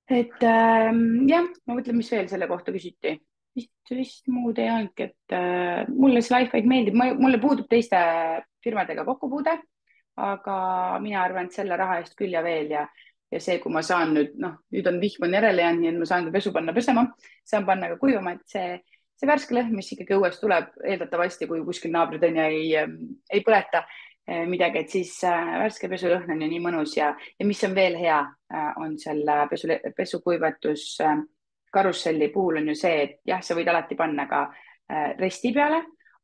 Et jah, ma mõtlen, mis veel selle kohta küsiti. Vist muud ei olnudki, et mulle see Lifeite meeldib, mulle puudub teiste firmadega kokkupuude, aga mina arvan, et selle raha eest küll ja veel ja see, kui ma saan nüüd, noh, nüüd on vihm on järele jäänud, nii et ma saan ka pesu panna pesema, saan panna ka kuivama, et see värske lõhn, mis ikkagi õuest tuleb, eeldatavasti, kui kuskil naabrid on ja ei põleta midagi, et siis värske pesulõhn on ju nii mõnus ja mis on veel hea, on selle pesukuivatus karusselli puhul on ju see, et jah, sa võid alati panna ka resti peale,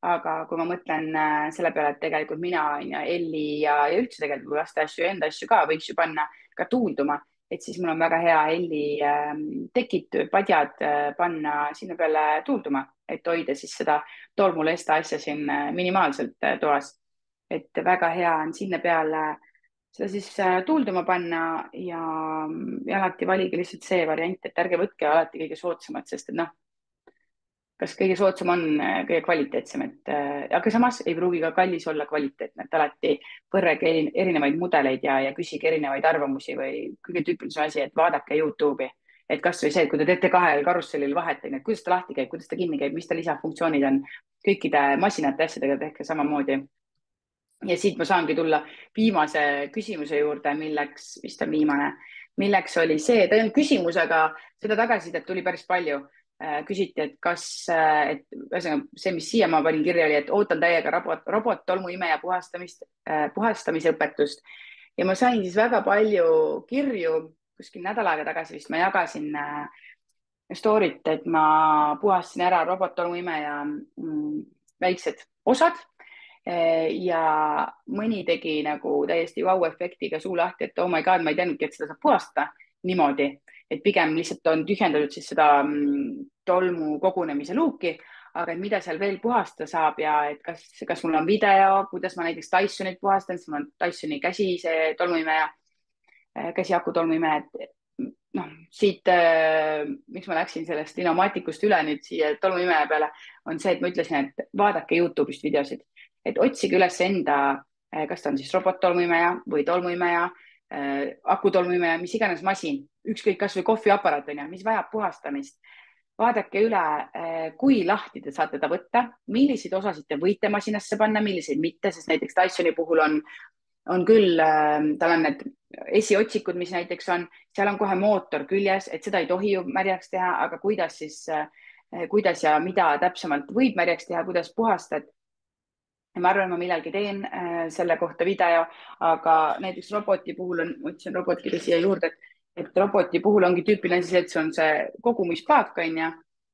aga kui ma mõtlen selle peale, et tegelikult mina ja Elli ja üldse tegelikult laste asju ja enda asju ka võiks ju panna ka tuulduma, et siis mul on väga hea Elli tekid, padjad panna sinna peale tuulduma, et hoida siis seda tolmulesta asja siin minimaalselt toas. Et väga hea on sinna peale seda siis tuulduma panna ja alati valige lihtsalt see variant, et ärge võtke alati kõige soodsamat, sest et noh, kas kõige soodsam on kõige kvaliteetsem, aga samas ei pruugi ka kallis olla kvaliteetne, et alati võrrege erinevaid mudeleid ja küsige erinevaid arvamusi või kõige tüüpilisem asi, et vaadake YouTube'i, et kasvõi see, et kui te teete kahel karussellil vahet, et kuidas ta lahti käib, kuidas ta kinni käib, mis ta lisafunktsioonid on, kõikide masinate asjadega tehke samamoodi. Ja siit ma saangi tulla viimase küsimuse juurde, milleks, vist on viimane, milleks oli see, et ainult küsimusega seda tagasisidet tuli päris palju. Küsiti, et kas, et see, mis siia ma panin kirja oli, et ootan täiega robot tolmuimeja puhastamise õpetust ja ma sain siis väga palju kirju, kuskil nädal aega tagasi vist ma jagasin story't, et ma puhastasin ära robot tolmuimeja väiksed osad ja mõni tegi nagu täiesti vau-efektiga suu lahti, et oh my god, ma ei teadnudki, et seda saab puhastada niimoodi, et pigem lihtsalt on tühjendatud siis seda tolmu kogunemise luuki, aga et mida seal veel puhastada saab ja et kas mul on video, kuidas ma näiteks Dysonit puhastan, siis mul on Dysoni käsi, see tolmuimeja, käsiaku tolmuimeja, et noh, siit, miks ma läksin sellest Dinomaticust üle nüüd siia tolmuimeja peale, on see, et ma ütlesin, et vaadake YouTube'ist videosid, et otsige üles enda, kas ta on siis robot-tolmuimeja või tolmuimeja, akutolmuimeja, mis iganes masin, ükskõik kas või kohviaparaat on ju, mis vajab puhastamist. Vaadake üle, kui lahti te saate ta võtta, milliseid osasid te võite masinasse panna, milliseid mitte, sest näiteks Dysoni puhul on on küll, tal on need esiotsikud, mis näiteks on, seal on kohe mootor küljes, et seda ei tohi ju märjaks teha, aga kuidas siis, kuidas ja mida täpsemalt võib märjaks teha, kuidas puhastad. Ja ma arvan, ma millalgi teen selle kohta video, aga näiteks roboti puhul on, ma ütlesin robotile siia juurde, et roboti puhul ongi tüüpiline siis, et see on see kogumispaak, on ju,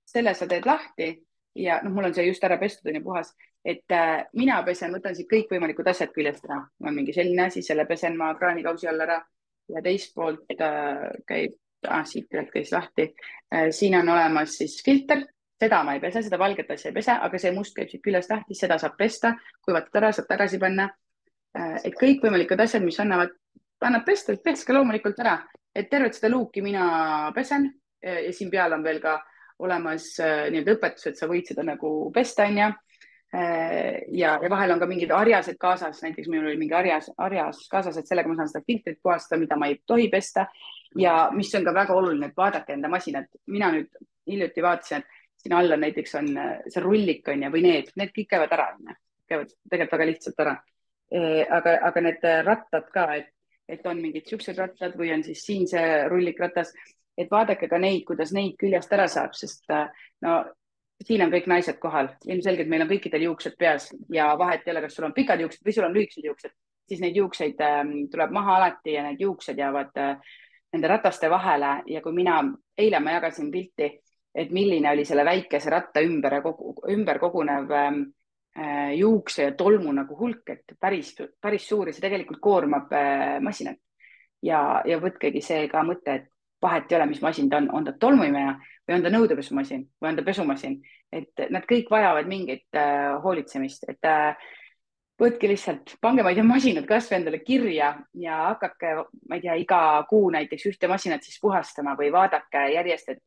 selle sa teed lahti ja noh, mul on see just ära pestud, on ju puhas, et mina pesen, võtan siit kõikvõimalikud asjad küljest ära. On mingi selline asi, selle pesen ma kraanikausi all ära ja teist poolt käib, siit küljelt käis lahti. Siin on olemas siis filter, seda ma ei pese, seda valget asja ei pese, aga see must käib siit küljest lahti, seda saab pesta, kuivatada ära, saab tagasi panna. Et kõikvõimalikud asjad, mis annab pesta, peske loomulikult ära, et tervet seda luuki mina pesen ja siin peal on veel ka olemas nii-öelda õpetus, et sa võid seda nagu pesta, on ju. Ja vahel on ka mingid harjased kaasas, näiteks minul oli mingi harjas kaasas, et sellega ma saan seda filtrit puhastada, mida ma ei tohi pesta. Ja mis on ka väga oluline, et vaadake enda masinat. Mina nüüd hiljuti vaatasin, et siin all on näiteks on see rullik on ju, või need kõik käivad ära, käivad tegelikult väga lihtsalt ära. Aga need rattad ka, et on mingid siuksed rattad või on siis siin see rullikratas, et vaadake ka neid, kuidas neid küljest ära saab, sest no siin on kõik naised kohal. Ilmselgelt meil on kõikidel juuksed peas ja vahet ei ole, kas sul on pikad juuksed või sul on lühikesed juuksed, siis neid juukseid tuleb maha alati ja need juuksed jäävad nende rataste vahele. Ja kui eile ma jagasin pilti, et milline oli selle väikese ratta ümber kogunev juukse ja tolmu nagu hulk, et päris suur ja see tegelikult koormab masinat. Ja võtkegi see ka mõte, et vahet ei ole, mis masin ta on ta tolmuimeja või on ta nõudepesumasin või on ta pesumasin, et nad kõik vajavad mingit hoolitsemist, et võtke lihtsalt, pange, ma ei tea, masinad kasvõi endale kirja ja hakake, ma ei tea, iga kuu näiteks ühte masinat siis puhastama või vaadake järjest, et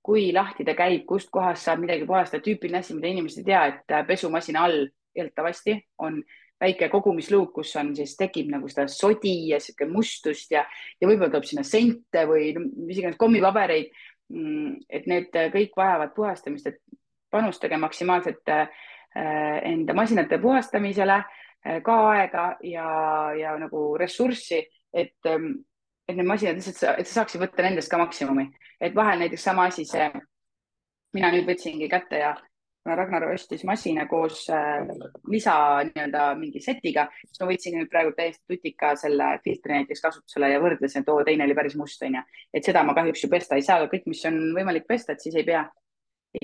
kui lahti ta käib, kust kohast saab midagi puhastada. Tüüpiline asi, mida inimesed ei tea, et pesumasina all eeldatavasti on väike kogumisluuk, kus on siis tekib nagu seda sodi ja sihuke mustust ja võib-olla tuleb sinna sente või mis iganes kommipabereid. Et need kõik vajavad puhastamist, et panustage maksimaalselt enda masinate puhastamisele ka aega ja nagu ressurssi, et need masinad lihtsalt, et sa saaksid võtta nendest ka maksimumi. Et vahel näiteks sama asi see, mina nüüd võtsingi kätte ja Ragnar ostis masina koos lisa nii-öelda mingi setiga, siis ma võtsin nüüd praegu täiesti tutika selle filtri näiteks kasutusele ja võrdlesin, et teine oli päris must, on ju. Et seda ma kahjuks ju pesta ei saa, aga kõik, mis on võimalik pesta, et siis ei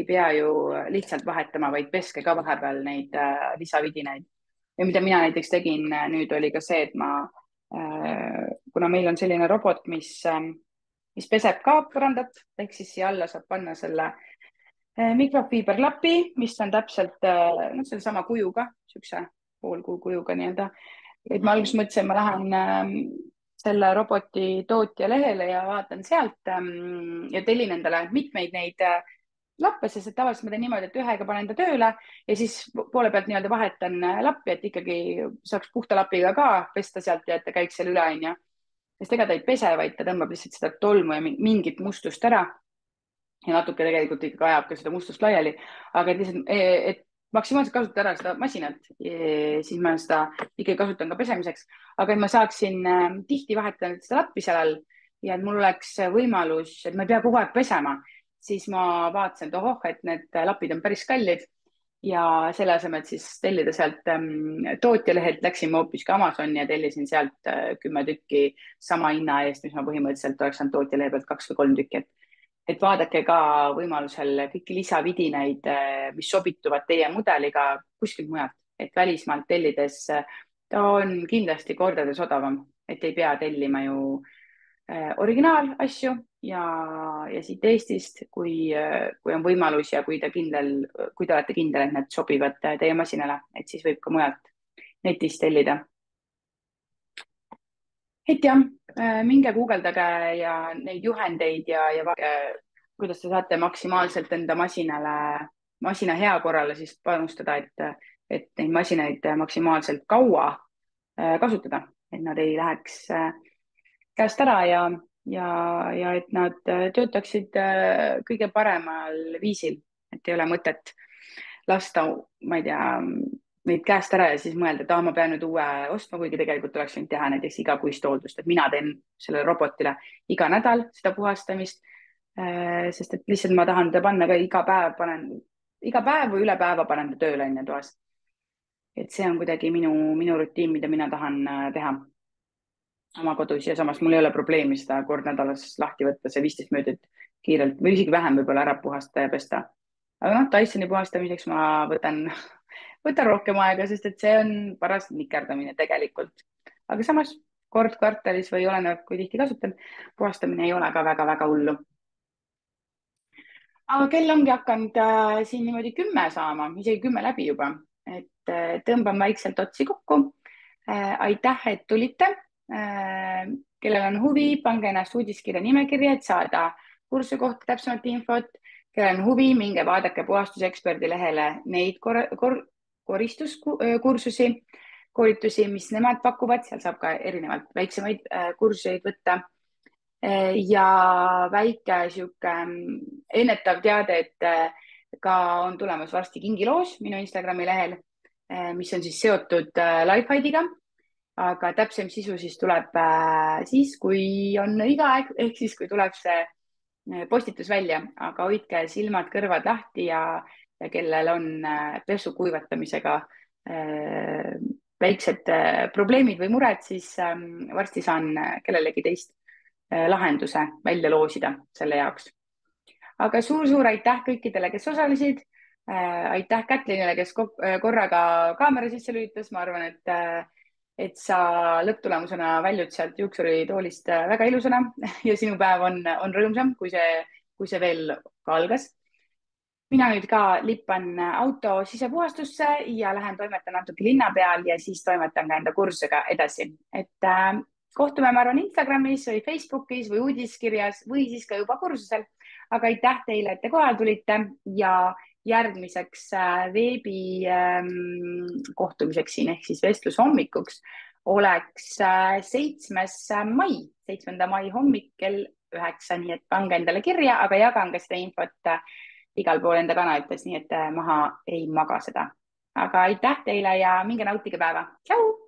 pea ju lihtsalt vahetama, vaid peske ka vahepeal neid lisavidinaid. Ja mida mina näiteks tegin nüüd oli ka see, et kuna meil on selline robot, mis peseb ka põrandat, ehk siis siia alla saab panna selle mikrofiiberklapi, mis on täpselt sellesama kujuga, niisuguse poolkuu kujuga nii-öelda. Et ma alguses mõtlesin, ma lähen selle roboti tootja lehele ja vaatan sealt ja tellin endale mitmeid neid lappe, sest tavaliselt ma teen niimoodi, et ühega panen ta tööle ja siis poole pealt nii-öelda vahetan lappi, et ikkagi saaks puhta lapiga ka pesta sealt ja et ta käiks seal üle, on ju. Sest ega ta ei pese, vaid ta tõmbab lihtsalt seda tolmu ja mingit mustust ära. Ja natuke tegelikult ikkagi ajab ka seda mustust laiali, aga et lihtsalt, et maksimaalselt kasutada ära seda masinat, siis ma seda ikkagi kasutan ka pesemiseks, aga et ma saaksin tihti vahetada seda lappi seal all ja et mul oleks võimalus, et ma ei pea kogu aeg pesema, siis ma vaatasin, et ohoh, et need lapid on päris kallid ja selle asemel siis tellida sealt tootjalehelt läksin ma hoopis ka Amazoni ja tellisin sealt 10 tükki sama hinna eest, mis ma põhimõtteliselt oleks saanud tootjalehe pealt 2 või 3 tükki. Et vaadake ka võimalusel kõiki lisavidinaid, mis sobituvad teie mudeliga kuskilt mujalt, et välismaalt tellides ta on kindlasti kordades odavam, et ei pea tellima ju originaalasju ja siit Eestist, kui on võimalus ja kui te olete kindel, et need sobivad teie masinale, et siis võib ka mujalt netist tellida. Et jah, minge guugeldage ja neid juhendeid ja kuidas te saate maksimaalselt enda masina hea korrale siis panustada, et neid masinaid maksimaalselt kaua kasutada, et nad ei läheks käest ära ja et nad töötaksid kõige paremal viisil, et ei ole mõtet lasta, ma ei tea, võid käest ära ja siis mõelda, et ma pean nüüd uue ostma, kuigi tegelikult oleks võinud teha näiteks igakuist hooldust, et mina teen sellele robotile iga nädal seda puhastamist. Sest et lihtsalt ma tahan teda panna ka iga päev või üle päeva panen ta tööle onju toas. Et see on kuidagi minu rutiin, mida mina tahan teha oma kodus ja samas mul ei ole probleemi seda kord nädalas lahti võtta, see 15 minutit kiirelt või isegi vähem võib-olla ära puhastada ja pesta. Aga noh, Dysoni puhastamiseks ma võtan rohkem aega, sest et see on paras nikerdamine tegelikult. Aga samas kord kvartalis või olenevalt, kui tihti kasutan, puhastamine ei ole ka väga-väga hullu. Aga kell ongi hakanud siin niimoodi 10 saama, isegi 10 läbi juba, et tõmban vaikselt otsi kokku. Aitäh, et tulite. Kellel on huvi, pange ennast uudiskirja nimekirja, et saada kursuse kohta täpsemat infot. Kellel on huvi, minge vaadake puhastuseksperdi lehele neid koristuskursusi, koolitusi, mis nemad pakuvad, seal saab ka erinevalt väiksemaid kursuseid võtta. Ja väike sihuke ennetav teade, et ka on tulemas varsti kingiloos minu Instagrami lehel, mis on siis seotud Lifehidega, aga täpsem sisu siis tuleb siis, kui on õige aeg, ehk siis, kui tuleb see postitus välja, aga hoidke silmad-kõrvad lahti ja kellel on pesu kuivatamisega väiksed probleemid või mured, siis varsti saan kellelegi teist lahenduse välja loosida selle jaoks. Aga suur-suur aitäh kõikidele, kes osalesid. Aitäh Kätlinile, kes korraga kaamera sisse lülitas. Ma arvan, et sa lõpptulemusena väljud sealt juuksuritoolist väga ilusana ja sinu päev on rõõmsam, kui see veel ka algas. Mina nüüd ka lippan auto sisepuhastusse ja lähen toimetan natuke linna peal ja siis toimetan ka enda kursusega edasi. Et kohtume, ma arvan, Instagramis või Facebookis või uudiskirjas või siis ka juba kursusel. Aga aitäh teile, et te kohale tulite ja järgmiseks veebi kohtumiseks siin ehk siis vestlushommikuks oleks 7. mai hommik kell 9, nii et pange endale kirja, aga jagan ka seda infot igal pool enda kanalites, nii et maha ei maga seda. Aga aitäh teile ja minge nautige päeva. Tšau!